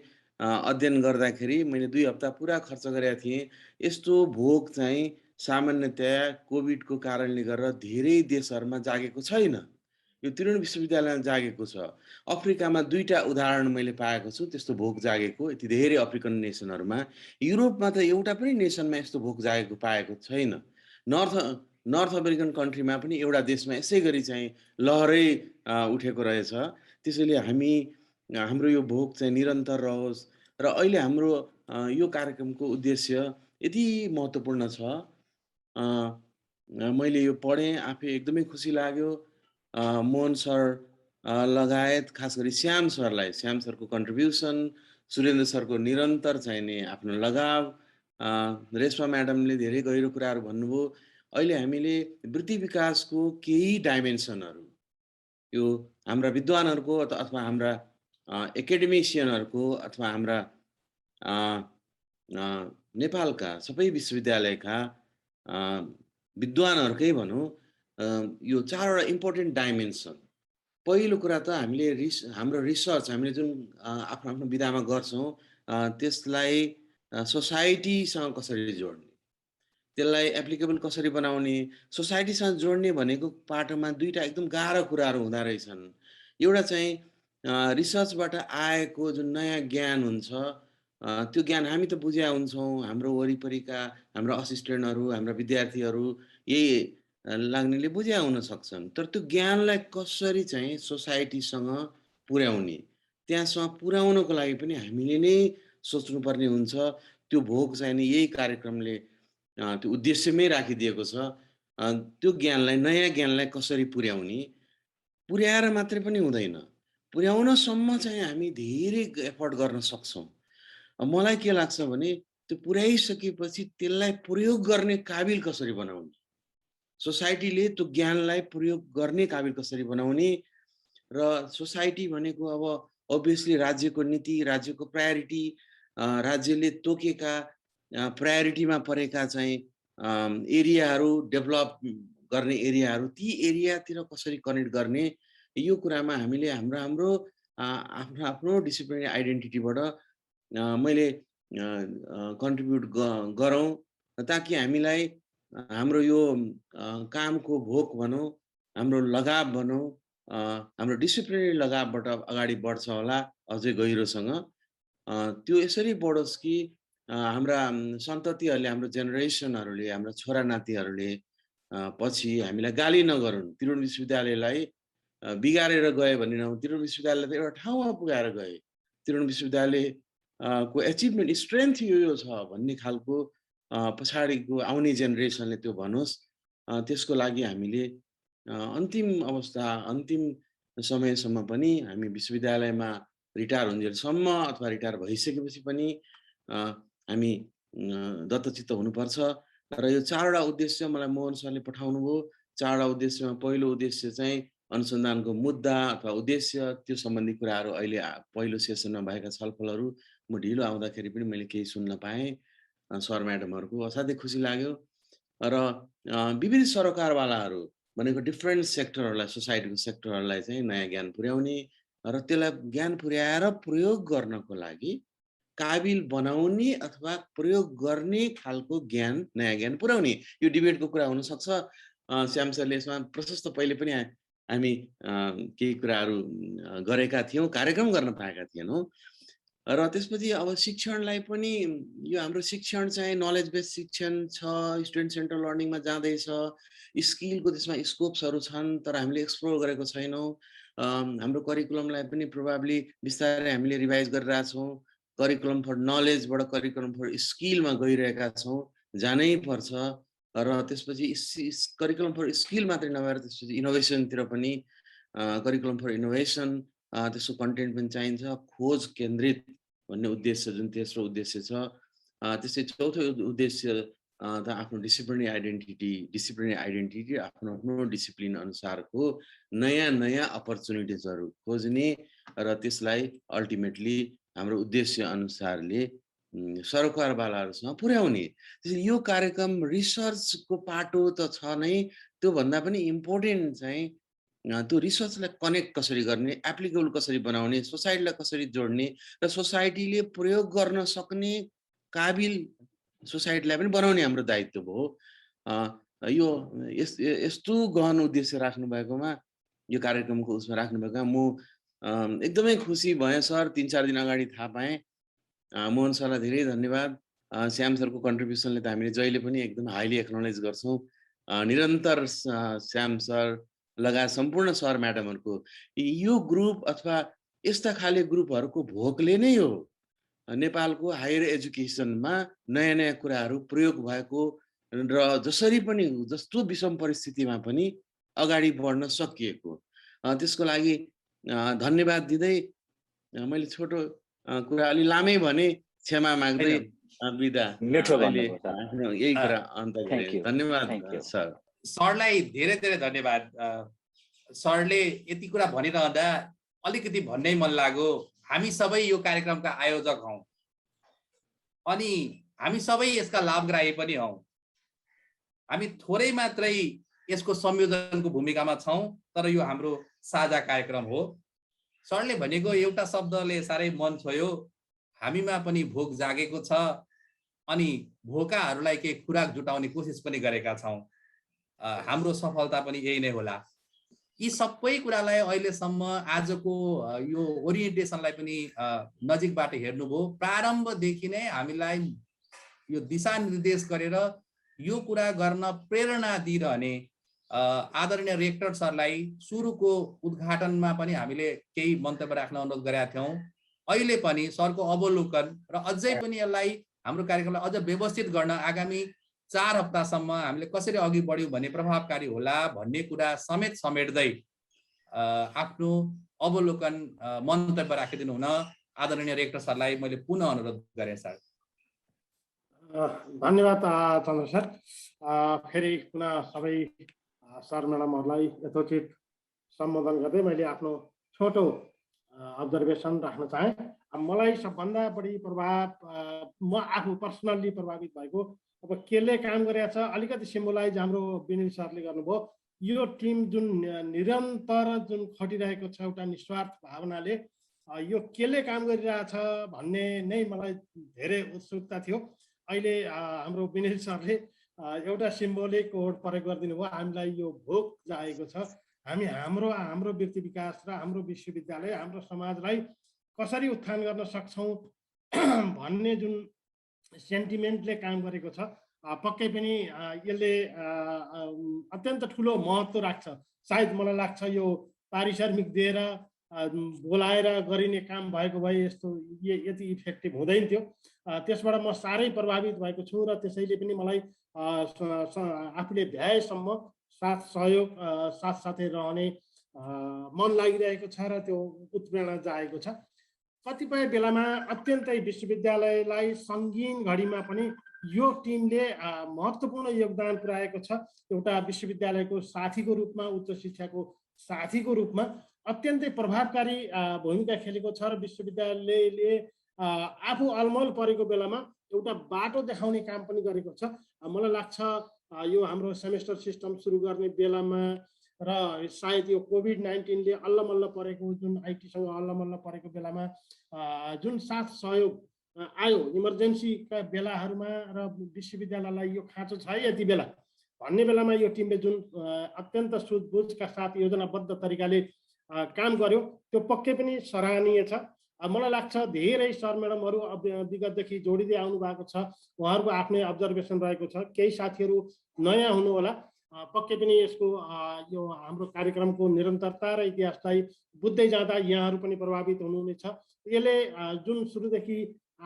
अध्ययन गर्दाखेरि मैले 2 हप्ता पुरा खर्च गरेका थिएँ। यस्तो भोक चाहिँ सामान्यतया कोभिडको कारणले गर्दा धेरै देशहरूमा जागेको छैन। यो त्रिभुवन विश्वविद्यालयमा जागेको छ। अफ्रिकामा 2टा उदाहरण मैले पाएको छु त्यस्तो भोक जागेको, यति धेरै अफ्रिकन नेसनहरूमा। युरोपमा त एउटा पनि नेसनमा यस्तो भोक जागेको पाएको छैन। नर्थ अमेरिकन कन्ट्रीमा पनि एउटा देशमा यसै गरी चाहिँ लहरै उठेको रहेछ। त्यसैले हाम्रो यो भोक चाहिँ निरन्तर रहोस् र अहिले हाम्रो यो कार्यक्रमको उद्देश्य यति महत्त्वपूर्ण छ। मैले यो पढेँ, आफै एकदमै खुसी लाग्यो। मोहन सर लगायत खास गरी श्याम सरको कन्ट्रिब्युसन, सुरेन्द्र सरको निरन्तर चाहिँ नि आफ्नो लगाव, रेशमा म्याडमले धेरै गहिरो कुराहरू भन्नुभयो। अहिले हामीले वृत्ति विकासको केही डाइमेन्सनहरू यो हाम्रा विद्वानहरूको अथवा हाम्रा एकाडेमिसियनहरूको अथवा हाम्रा नेपालका सबै विश्वविद्यालयका विद्वानहरूकै भनौँ, यो 4वटा इम्पोर्टेन्ट डाइमेन्सन। पहिलो कुरा त हामीले हाम्रो रिसर्च हामीले जुन आफ्नो आफ्नो विधामा गर्छौँ त्यसलाई सोसाइटीसँग कसरी जोड्ने, त्यसलाई एप्लिकेबल कसरी बनाउने। सोसाइटीसँग जोड्ने भनेको पाटोमा दुईटा एकदम गाह्रो कुराहरू हुँदो रहेछन्। एउटा चाहिँ रिसर्चबाट आएको जुन नयाँ ज्ञान हुन्छ त्यो ज्ञान हामी त बुझ्या हुन्छौँ, हाम्रो वरिपरिका हाम्रो असिस्टेन्टहरू, हाम्रा विद्यार्थीहरू यही लाग्नेले बुझ्या हुन सक्छन्। तर त्यो ज्ञानलाई कसरी चाहिँ सोसाइटीसँग पुर्याउने, त्यहाँसँग पुर्याउनको लागि पनि हामीले नै सोच्नुपर्ने हुन्छ। त्यो भोग चाहिँ नि यही कार्यक्रमले त्यो उद्देश्यमै राखिदिएको छ। त्यो ज्ञानलाई, नयाँ ज्ञानलाई कसरी पुर्याउने, पुर्याएर मात्रै पनि हुँदैन, पुर्याउनसम्म चाहिँ हामी धेरै एफर्ट गर्न सक्छौँ। मलाई के लाग्छ भने त्यो पुर्याइसकेपछि त्यसलाई प्रयोग गर्ने काबिल कसरी बनाउने, सोसाइटीले त्यो ज्ञानलाई प्रयोग गर्ने काबिल कसरी बनाउने। र सोसाइटी भनेको अब अभियसली राज्यको नीति, राज्यको प्रायोरिटी, राज्यले तोकेका प्रायोरिटीमा परेका चाहिँ एरियाहरू, डेभलप गर्ने एरियाहरू, ती एरियातिर कसरी कनेक्ट गर्ने, यो कुरामा हामीले हाम्रो आफ्नो आफ्नो डिसिप्लिनरी आइडेन्टिटीबाट मैले कन्ट्रिब्युट गरौँ, ताकि हामीलाई हाम्रो यो कामको भोक भनौँ, हाम्रो लगाव भनौँ, हाम्रो डिसिप्लिनरी लगावबाट अगाडि बढ्छ होला अझै गहिरोसँग। त्यो यसरी बढोस् कि हाम्रा सन्ततिहरूले, हाम्रो जेनेरेसनहरूले, हाम्रा छोरा नातिहरूले पछि हामीलाई गाली नगरून्। त्रिभुवन विश्वविद्यालयलाई बिगारेर गए भने नहुँ, त्रिभुवन विश्वविद्यालय त एउटा ठाउँमा पुगाएर गए। त्रिभुवन विश्वविद्यालय को एचिभमेन्ट स्ट्रेन्थ यो छ भन्ने खालको पछाडिको आउने जेनेरेसनले त्यो भनोस्। त्यसको लागि हामीले अन्तिम अवस्था, अन्तिम समयसम्म पनि हामी विश्वविद्यालयमा रिटायर हुन्जेलसम्म अथवा रिटायर भइसकेपछि पनि हामी दत्तचित्त हुनुपर्छ। र यो 4वटा उद्देश्य मलाई मोहन सरले पठाउनु भयो। 4वटा उद्देश्यमा पहिलो उद्देश्य चाहिँ अनुसन्धानको मुद्दा अथवा उद्देश्य, त्यो सम्बन्धी कुराहरू अहिले पहिलो सेसनमा भएका छलफलहरू म ढिलो आउँदाखेरि पनि मैले केही सुन्न पाएँ सर म्याडमहरूको, असाध्यै खुसी लाग्यो। र विविध सरोकारवालाहरू भनेको डिफ्रेन्ट सेक्टरहरूलाई, सोसाइटीको सेक्टरहरूलाई चाहिँ नयाँ ज्ञान पुर्याउने र त्यसलाई ज्ञान पुर्याएर प्रयोग गर्नको लागि काबिल बनाउने अथवा प्रयोग गर्ने खालको ज्ञान, नयाँ ज्ञान पुर्याउने। यो डिबेटको कुरा हुनसक्छ। श्याम सरले यसमा प्रशस्त पहिले पनि हामी केही कुराहरू गरेका थियौँ, कार्यक्रम गर्न पाएका थिएनौँ। र त्यसपछि अब शिक्षणलाई पनि, यो हाम्रो शिक्षण चाहिँ नलेज बेस्ड शिक्षण छ, स्टुडेन्ट सेन्टर लर्निङमा जाँदैछ, स्किलको त्यसमा स्कोप्सहरू छन्, तर हामीले एक्सप्लोर गरेको छैनौँ। हाम्रो करिकुलमलाई पनि प्रोभाब्ली बिस्तारै हामीले रिभाइज गरिरहेछौँ। करिकुलम फर नलेजबाट करिकुलम फर स्किलमा गइरहेका छौँ, जानै पर्छ। र त्यसपछि करिकुलम फर स्किल मात्रै नभएर त्यसपछि इनोभेसनतिर पनि करिकुलम फर इनोभेसन, त्यसको कन्टेन्ट पनि चाहिन्छ। खोज केन्द्रित भन्ने उद्देश्य जुन तेस्रो उद्देश्य छ, त्यसै चौथो उद्देश्य त आफ्नो डिसिप्लिनरी आइडेन्टिटी आफ्नो आफ्नो डिसिप्लिन अनुसारको नयाँ नयाँ अपर्च्युनिटिजहरू खोज्ने र त्यसलाई अल्टिमेटली हाम्रो उद्देश्य अनुसारले सरकारवालाहरूसँग पुर्याउने। त्यसैले यो कार्यक्रम रिसर्चको पाटो त छ नै, त्योभन्दा पनि इम्पोर्टेन्ट चाहिँ त्यो रिसर्चलाई कनेक्ट कसरी गर्ने, एप्लिकेबल कसरी बनाउने, सोसाइटीलाई कसरी जोड्ने र सोसाइटीले प्रयोग गर्न सक्ने काबिल सोसाइटीलाई पनि बनाउने हाम्रो दायित्व भयो। यो यस्तो गहन उद्देश्य राख्नु भएकोमा, यो कार्यक्रमको उसमा राख्नु भएकोमा म एकदमै खुसी भएँ सर। 3-4 दिन अगाडि थाहा पाएँ। मोहन सरलाई धेरै धन्यवाद। श्याम सरको कन्ट्रिब्युसनले त हामीले जहिले पनि एकदम हाइली एक्नोलेज गर्छौँ। निरन्तर श्याम सर लगायत सम्पूर्ण सर म्याडमहरूको यो ग्रुप अथवा यस्ता खाले ग्रुपहरूको भोकले नै हो नेपालको हायर एजुकेसनमा नयाँ नयाँ कुराहरू प्रयोग भएको र जसरी पनि जस्तो विषम परिस्थितिमा पनि अगाडि बढ्न सकिएको। त्यसको लागि धन्यवाद दिँदै मैले छोटो कुरा अलि लामै भने क्षमा माग्दै बिदा यही कुरा अन्त गरेँ। धन्यवाद सर।
सरलाई धेरै धेरै धन्यवाद। सरले यति कुरा भनिरहँदा अलिकति भन्नै मन लाग्यो, हामी सबै यो कार्यक्रमका आयोजक हौँ अनि हामी सबै यसका लाभग्राही पनि हौँ। हामी थोरै मात्रै यसको संयोजनको भूमिकामा छौँ, तर यो हाम्रो साझा कार्यक्रम हो। सरले भनेको एउटा शब्दले साह्रै मन छोयो, हामीमा पनि भोक जागेको छ अनि भोकाहरूलाई केही खुराक जुटाउने कोसिस पनि गरेका छौँ। हाम्रो सफलता पनि यही नै होला। यी सबै कुरालाई अहिलेसम्म आजको यो ओरिएन्टेसनलाई पनि नजिकबाट हेर्नुभयो। प्रारम्भदेखि नै हामीलाई यो दिशानिर्देश गरेर यो कुरा गर्न प्रेरणा दिइरहने आदरणीय रेक्टर सरलाई सुरुको उद्घाटनमा पनि हामीले केही मन्तव्य राख्न अनुरोध गरेका थियौँ। अहिले पनि सरको अवलोकन र अझै पनि यसलाई हाम्रो कार्यक्रमलाई अझ व्यवस्थित गर्न आगामी 4 हप्तासम्म हामीले कसरी अघि बढ्यौँ भने प्रभावकारी होला भन्ने कुरा समेट्दै आफ्नो अवलोकन मन्तव्य राखिदिनु हुन आदरणीय रेक्टर सरलाई मैले पुनः अनुरोध गरेँ सर।
धन्यवाद चन्द्र सर। फेरि पुनः सबै सर म्याडमहरूलाई यथोचित सम्बोधन गर्दै मैले आफ्नो छोटो अब्जर्भेसन राख्न चाहेँ। मलाई सबभन्दा बढी प्रभाव म आफू पर्सनल्ली प्रभावित भएको अब केले काम गरेछ अलिकति सिम्बोलाइज हाम्रो विनिल सरले गर्नुभयो। यो टिम जुन निरन्तर जुन खटिरहेको छ एउटा निस्वार्थ भावनाले यो केले काम गरिरहेछ भन्ने नै मलाई धेरै उत्सुकता थियो। अहिले हाम्रो विनिल सरले एउटा सिम्बोलिक वर्ड प्रयोग गरिदिनु भयो। हामीलाई यो भोक जागेको छ, हामी हाम्रो व्यक्ति विकास र हाम्रो विश्वविद्यालय हाम्रो समाजलाई कसरी उत्थान गर्न सक्छौँ भन्ने जुन सेन्टिमेन्टले काम गरेको छ। पक्कै पनि यसले अत्यन्त ठुलो महत्त्व राख्छ। सायद मलाई लाग्छ यो पारिश्रमिक दिएर बोलाएर गरिने काम भएको भए यस्तो यति इफेक्टिभ हुँदैन थियो। त्यसबाट म साह्रै प्रभावित भएको छु र त्यसैले पनि मलाई आफूले भ्याएसम्म साथ सहयोग साथसाथै रहने मन लागिरहेको छ र त्यो उत्प्रेरणा जागेको छ। कतिपय बेलामा अत्यन्तै विश्वविद्यालयलाई सङ्गीन घडीमा पनि यो टिमले महत्त्वपूर्ण योगदान पुर्याएको छ। एउटा विश्वविद्यालयको साथीको रूपमा, उच्च शिक्षाको साथीको रूपमा अत्यन्तै प्रभावकारी भूमिका खेलेको छ र विश्वविद्यालयले आफू अलमल परेको बेलामा एउटा बाटो देखाउने काम पनि गरेको छ। मलाई लाग्छ यो हाम्रो सेमेस्टर सिस्टम सुरु गर्ने बेलामा र सायद यो कोभिड-19ले अल्लमल्ल परेको जुन आइटीसँग अल्लमल्ल परेको बेलामा जुन साथ सहयोग आयो इमर्जेन्सीका बेलाहरूमा र विश्वविद्यालयलाई यो खाँचो छ यति बेला भन्ने बेलामा यो टिमले जुन अत्यन्त सुझबुझका साथ योजनाबद्ध तरिकाले काम गर्यो त्यो पक्कै पनि सराहनीय छ। मलाई लाग्छ धेरै सर म्याडमहरू विगतदेखि जोडिँदै आउनु भएको छ, उहाँहरूको आफ्नै अब्जर्भेसन रहेको छ। केही साथीहरू नयाँ हुनु होला, पक्कै पनि यसको यो हाम्रो कार्यक्रमको निरन्तरता र इतिहासलाई बुझ्दै जाँदा यहाँहरू पनि प्रभावित हुनुहुनेछ। यसले जुन सुरुदेखि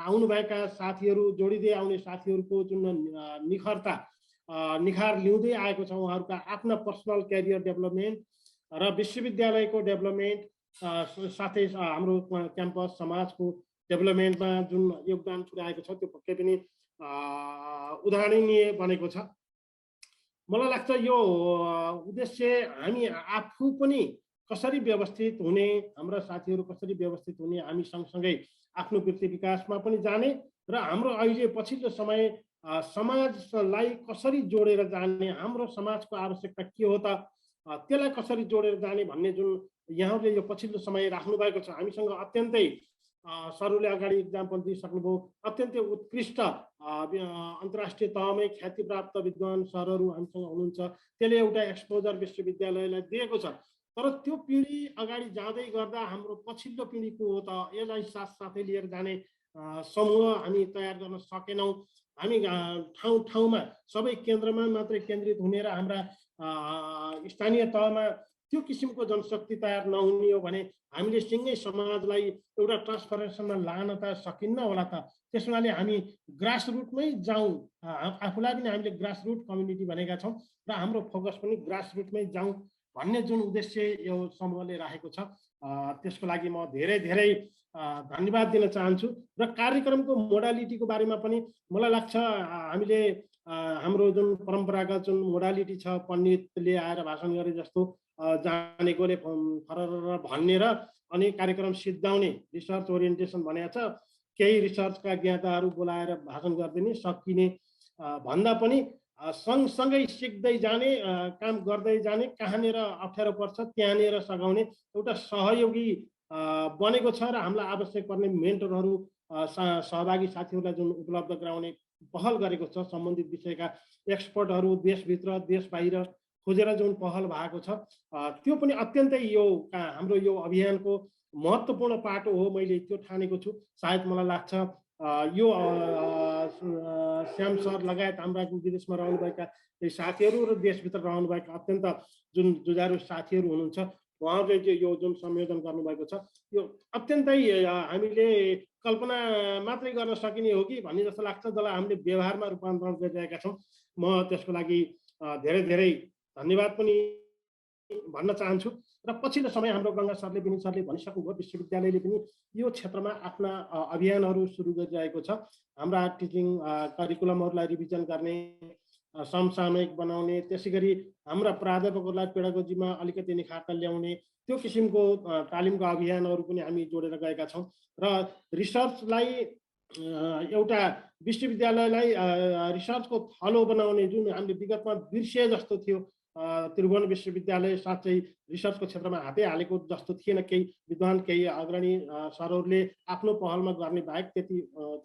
आउनुभएका साथीहरू जोडिँदै आउने साथीहरूको जुन निखार ल्याउँदै आएको छ, उहाँहरूका आफ्ना पर्सनल क्यारियर डेभलपमेन्ट र विश्वविद्यालयको डेभलपमेन्ट साथै हाम्रो क्याम्पस समाजको डेभलपमेन्टमा जुन योगदान पुर्याएको छ त्यो पक्कै पनि उदाहरणीय बनेको छ। मलाई लाग्छ यो उद्देश्य हामी आफू पनि कसरी व्यवस्थित हुने, हाम्रा साथीहरू कसरी व्यवस्थित हुने, हामी सँगसँगै आफ्नो व्यक्ति विकासमा पनि जाने र हाम्रो अहिले पछिल्लो समय समाजलाई कसरी जोडेर जाने, हाम्रो समाजको आवश्यकता के हो त त्यसलाई कसरी जोडेर जाने भन्ने जुन यहाँहरूले यो पछिल्लो समय राख्नु भएको छ। हामीसँग अत्यन्तै सरहरूले अगाडि इक्जाम्पल दिइसक्नुभयो, अत्यन्तै उत्कृष्ट अन्तर्राष्ट्रिय तहमै ख्यातिप्राप्त विद्वान सरहरू हामीसँग हुनुहुन्छ। त्यसले एउटा एक्सपोजर विश्वविद्यालयलाई दिएको छ। तर त्यो पिँढी अगाडि जाँदै गर्दा हाम्रो पछिल्लो पिँढीको हो त यसलाई साथसाथै लिएर जाने समूह हामी तयार गर्न सकेनौँ। हामी ठाउँ ठाउँमा सबै केन्द्रमा मात्रै केन्द्रित हुने र हाम्रा स्थानीय तहमा त्यो किसिमको जनशक्ति तयार नहुने हो भने हामीले सँगै समाजलाई एउटा ट्रान्सफर्मेसनमा लान त सकिन्न होला त। त्यस हुनाले हामी ग्रास रुटमै जाउँ, आफूलाई पनि हामीले ग्रास रुट कम्युनिटी भनेका छौँ र हाम्रो फोकस पनि ग्रास रुटमै जाउँ भन्ने जुन उद्देश्य यो समूहले राखेको छ, त्यसको लागि म धेरै धेरै धन्यवाद दिन चाहन्छु। र कार्यक्रमको मोडालिटीको बारेमा पनि मलाई लाग्छ हामीले हाम्रो जुन परम्परागत जुन मोडालिटी छ, पण्डितले आएर भाषण गरे जस्तो जानेकोले फरर भन्ने र अनि कार्यक्रम सिद्धाउने रिसर्च ओरिएन्टेसन भनेको छ, केही रिसर्चका ज्ञाताहरू बोलाएर भाषण गरिदिने सकिने भन्दा पनि सँगसँगै सिक्दै जाने, काम गर्दै जाने, कहाँनिर अप्ठ्यारो पर्छ त्यहाँनिर सघाउने एउटा सहयोगी बनेको छ र हामीलाई आवश्यक पर्ने मेन्टरहरू सहभागी साथीहरूलाई जुन उपलब्ध गराउने पहल गरेको छ। सम्बन्धित विषयका एक्सपर्टहरू देशभित्र देश बाहिर खोजेर जुन पहल भएको छ त्यो पनि अत्यन्तै यो हाम्रो यो अभियानको महत्त्वपूर्ण पाटो हो, मैले त्यो ठानेको छु। सायद मलाई लाग्छ यो श्याम सर लगायत हाम्रा विदेशमा रहनुभएका केही साथीहरू र देशभित्र रहनुभएका अत्यन्त जुन जुझारु साथीहरू हुनुहुन्छ उहाँहरूले चाहिँ यो जुन संयोजन गर्नुभएको छ यो अत्यन्तै हामीले कल्पना मात्रै गर्न सकिने हो कि भन्ने जस्तो लाग्छ, जसलाई हामीले व्यवहारमा रूपान्तरण गरिरहेका छौँ। म त्यसको लागि धेरै धेरै धन्यवाद पनि भन्न चाहन्छु। र पछिल्लो समय हाम्रो गङ्गा सरले विनीत सरले भनिसक्नुभयो, विश्वविद्यालयले पनि यो क्षेत्रमा आफ्ना अभियानहरू सुरु गरिरहेको छ। हाम्रा टिचिङ करिकुलमहरूलाई रिभिजन गर्ने, समसामयिक बनाउने, त्यसै गरी हाम्रा प्राध्यापकहरूलाई पेडागोजीमा अलिकति निखार्ता ल्याउने त्यो किसिमको तालिमका अभियानहरू पनि हामी जोडेर गएका छौँ। र रिसर्चलाई एउटा विश्वविद्यालयलाई रिसर्चको थलो बनाउने जुन हामीले विगतमा बिर्सिए जस्तो थियो, त्रिभुवन विश्वविद्यालय साँच्चै रिसर्चको क्षेत्रमा हातै हालेको जस्तो थिएन। केही विद्वान केही अग्रणी सरहरूले आफ्नो पहलमा गर्ने बाहेक त्यति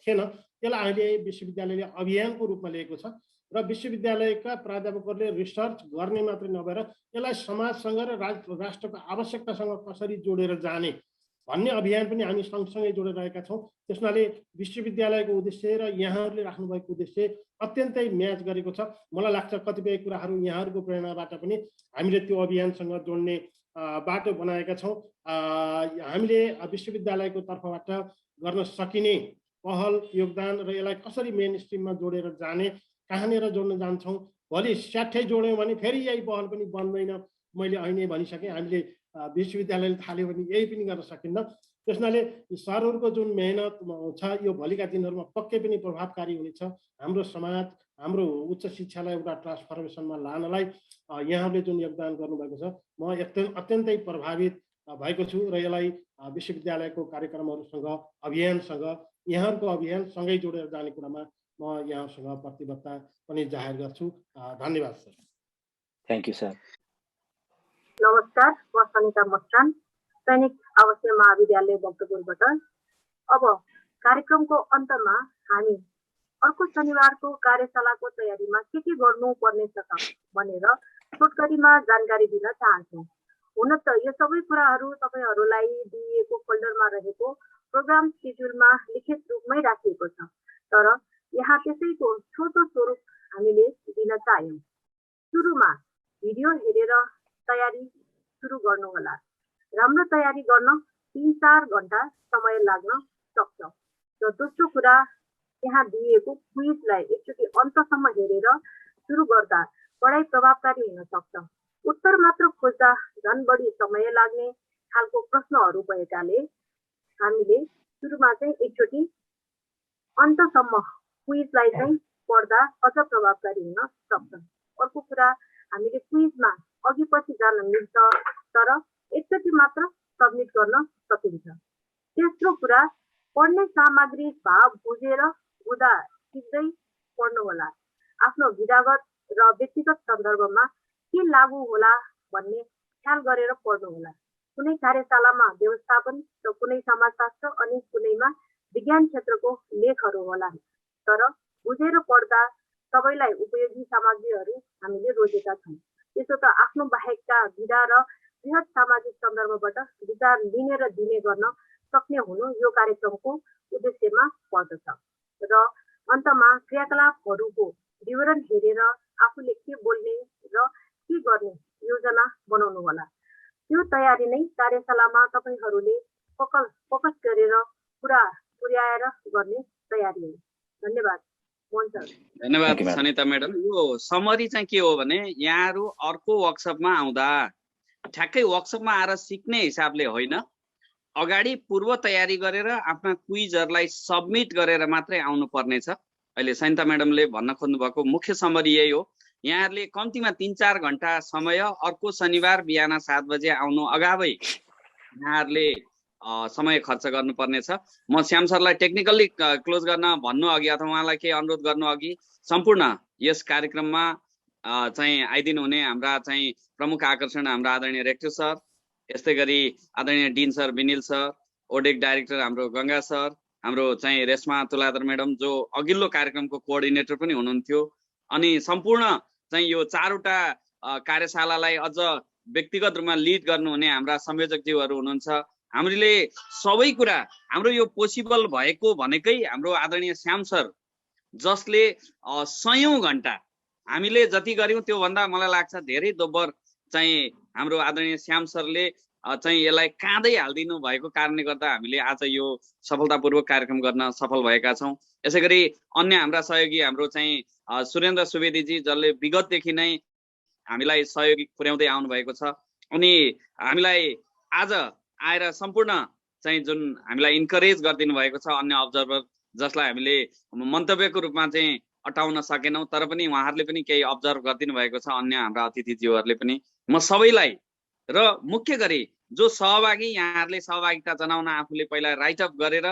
थिएन। त्यसलाई अहिले विश्वविद्यालयले अभियानको रूपमा लिएको छ र विश्वविद्यालयका प्राध्यापकहरूले रिसर्च गर्ने मात्रै नभएर यसलाई समाजसँग र राष्ट्रको आवश्यकतासँग कसरी जोडेर जाने भन्ने अभियान पनि हामी सँगसँगै जोडेर रहेका छौँ। त्यसनाले विश्वविद्यालयको उद्देश्य र यहाँहरूले राख्नुभएको उद्देश्य अत्यन्तै म्याच गरेको छ। मलाई लाग्छ कतिपय कुराहरू यहाँहरूको प्रेरणाबाट पनि हामीले त्यो अभियानसँग जोड्ने बाटो बनाएका छौँ। हामीले विश्वविद्यालयको तर्फबाट गर्न सकिने पहल योगदान र यसलाई कसरी मेन स्ट्रिममा जोडेर जाने, कहाँनिर जोड्न जान्छौँ, भोलि स्याठै जोड्यौँ भने फेरि यही पहल पनि बन्दैन। मैले अहिले भनिसकेँ, हामीले विश्वविद्यालयले थाल्यो भने यही पनि गर्न सकिन्न। त्यसनाले सरहरूको जुन मेहनत छ यो भोलिका दिनहरूमा पक्कै पनि प्रभावकारी हुनेछ। हाम्रो समाज, हाम्रो उच्च शिक्षालाई एउटा ट्रान्सफर्मेसनमा लानलाई यहाँहरूले जुन योगदान गर्नुभएको छ म अत्यन्तै प्रभावित भएको छु र यसलाई विश्वविद्यालयको कार्यक्रमहरूसँग अभियानसँग यहाँहरूको अभियान सँगै जोडेर जाने कुरामा म यहाँसँग प्रतिबद्धता पनि जाहेर गर्छु। धन्यवाद सर।
Thank you sir.
नमस्कार, म सनिता मोस्टान, सैनिक आवासीय महाविद्यालय भक्तपुरबाट। अब कार्यक्रमको अन्तमा हामी अर्को शनिबारको कार्यशालाको तयारीमा के गर्नुपर्ने छ भनेर छोटकरीमा जानकारी दिन चाहन्छौँ। हुन त यो सबै कुराहरू तपाईँहरूलाई दिइएको फोल्डरमा रहेको प्रोग्राम स्केड्युलमा लिखित रूपमै राखिएको छ, तर यहाँ त्यसैको छोटो स्वरूप हामीले दिन चाह्यौँ। सुरुमा भिडियो हेरेर तयारी सुरु गर्नुहोला। राम्रो तयारी गर्न 3-4 घण्टा समय लाग्न सक्छ। र दोस्रो कुरा, यहाँ दिएको क्विजलाई एकचोटि अन्तसम्म हेरेर सुरु गर्दा पढाइ प्रभावकारी हुन सक्छ। उत्तर मात्र खोज्दा झन् बढी समय लाग्ने खालको प्रश्नहरू भएकाले हामीले सुरुमा चाहिँ एकचोटि अन्तसम्म क्विजलाई चाहिँ पढ्दा अझ प्रभावकारी हुन सक्छ। अर्को कुरा, हामीले क्विजमा अघि पछि जान मिल्छ, तर एकचोटि मात्र सबमिट गर्न सकिन्छ। तेस्रो कुरा, पढ्ने सामग्री भाव बुझेर हुँदा सिक्दै पढ्नुहोला। आफ्नो विधागत र व्यक्तिगत सन्दर्भमा के लागू होला भन्ने ख्याल गरेर पढ्नुहोला। कुनै कार्यशालामा व्यवस्थापन र कुनै समाजशास्त्र अनि कुनैमा विज्ञान क्षेत्रको लेखहरू होला, तर बुझेर पढ्दा सबैलाई उपयोगी सामग्रीहरू हामीले रोजेका छौँ। त्यसो त आफ्नो बाहेकका विधा र बृहत सामाजिक सन्दर्भबाट विचार लिने र दिने गर्न सक्ने हुनु यो कार्यक्रमको उद्देश्यमा पर्दछ। र अन्तमा क्रियाकलापहरूको विवरण हेरेर आफूले के बोल्ने र के गर्ने योजना बनाउनु होला। तयारी नै कार्यशालामा तपाईहरूले फोकस गरेर पुरा पुर्याएर गर्ने तयारी हो। धन्यवाद।
धन्यवाद सनिता म्याडम। यो समरी चाहिँ के हो भने यहाँहरू अर्को वर्कसपमा आउँदा ठ्याक्कै वर्कसपमा आएर सिक्ने हिसाबले होइन, अगाडि पूर्व तयारी गरेर आफ्ना क्विजहरूलाई सबमिट गरेर मात्रै आउनु पर्नेछ। अहिले सनिता म्याडमले भन्न खोज्नु भएको मुख्य समरी यही हो। यहाँहरूले कम्तीमा 3-4 घण्टा समय अर्को शनिबार बिहान 7 बजे आउनु अगावै यहाँहरूले समय खर्च गर्नुपर्नेछ। म श्याम सरलाई टेक्निकल्ली क्लोज गर्न भन्नु अघि अथवा उहाँलाई केही अनुरोध गर्नु अघि सम्पूर्ण यस कार्यक्रममा चाहिँ आइदिनु हुने हाम्रा चाहिँ प्रमुख आकर्षण हाम्रा आदरणीय रेक्टर सर, यस्तै गरी आदरणीय डिन सर विनिल सर, ओडेक डाइरेक्टर हाम्रो गङ्गा सर, हाम्रो चाहिँ रेशमा तुलाधर म्याडम जो अघिल्लो कार्यक्रमको कोअर्डिनेटर पनि हुनुहुन्थ्यो, अनि सम्पूर्ण चाहिँ यो 4वटा कार्यशालालाई अझ व्यक्तिगत रूपमा लिड गर्नुहुने हाम्रा संयोजकज्यूहरू हुनुहुन्छ। हामीले सबै कुरा हाम्रो यो पोसिबल भएको भनेकै हाम्रो आदरणीय श्याम सर जसले 100औं घण्टा हामीले जति गर्यौं त्योभन्दा मलाई लाग्छ धेरै दोब्बर चाहिँ हाम्रो आदरणीय श्याम सरले चाहिँ यसलाई काँदै हालिदिनु भएको कारणले गर्दा हामीले आज यो सफलतापूर्वक कार्यक्रम गर्न सफल भएका छौं। यसैगरी अन्य हाम्रा सहयोगी हाम्रो चाहिँ सुरेन्द्र सुवेदीजी जसले विगतदेखि नै हामीलाई सहयोग पुर्याउँदै आउनु भएको छ, अनि हामीलाई आज आएर सम्पूर्ण चाहिँ जुन हामीलाई इन्करेज गरिदिनु भएको छ अन्य अब्जर्भर जसलाई हामीले मन्तव्यको रूपमा चाहिँ अटाउन सकेनौं, तर पनि उहाँहरूले पनि केही अब्जर्भ गरिदिनु भएको छ अन्य हाम्रा अतिथिज्यूहरूले पनि। म सबैलाई र मुख्य गरी जो सहभागी यहाँहरूले सहभागिता जनाउन आफूले पहिला राइटअप गरेर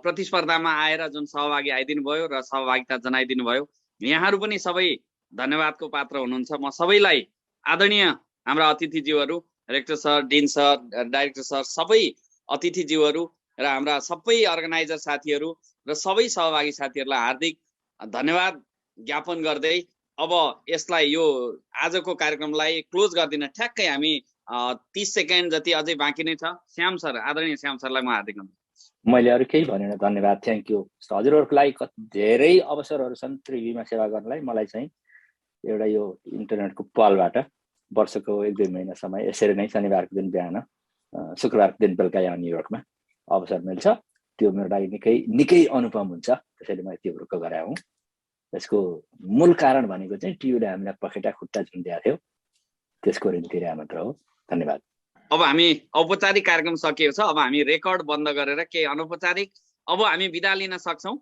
प्रतिस्पर्धामा आएर जुन सहभागी आइदिनु भयो र सहभागिता जनाइदिनु भयो, यहाँहरू पनि सबै धन्यवादको पात्र हुनुहुन्छ। म सबैलाई आदरणीय हाम्रा अतिथिज्यूहरू, rector sir, dean sir, director sir, सबै अतिथिज्यूहरू र हाम्रा सबै अर्गनाइजर साथीहरू र सबै सहभागी साथीहरूलाई हार्दिक धन्यवाद ज्ञापन गर्दै अब यसलाई यो आजको कार्यक्रमलाई क्लोज गरिदिन ठ्याक्कै हामी 30 सेकेन्ड जति अझै बाँकी नै छ। श्याम सर, आदरणीय श्याम सरलाई म हार्दिक
मैले अरू केही भनेन, धन्यवाद, थ्याङ्क यू। हजुरहरूको लागि धेरै अवसरहरू छन् त्रिवीमा सेवा गर्नलाई। मलाई चाहिँ एउटा यो इन्टरनेटको पहलबाट वर्षको 1-2 महिना समय यसरी नै शनिबारको दिन बिहान शुक्रबारको दिन बेलुका यहाँ न्युयोर्कमा अवसर मिल्छ, त्यो मेरो लागि निकै अनुपम हुन्छ। त्यसैले मैले त्यो रुख गराए हुँ। त्यसको मूल कारण भनेको चाहिँ टियुले हामीलाई पखेटा खुट्टा जुन दिएको थियो त्यसको ऋण तिरे मात्र हो। धन्यवाद।
अब हामी औपचारिक कार्यक्रम सकिएको छ। अब हामी रेकर्ड बन्द गरेर केही अनौपचारिक अब हामी बिदा लिन सक्छौं।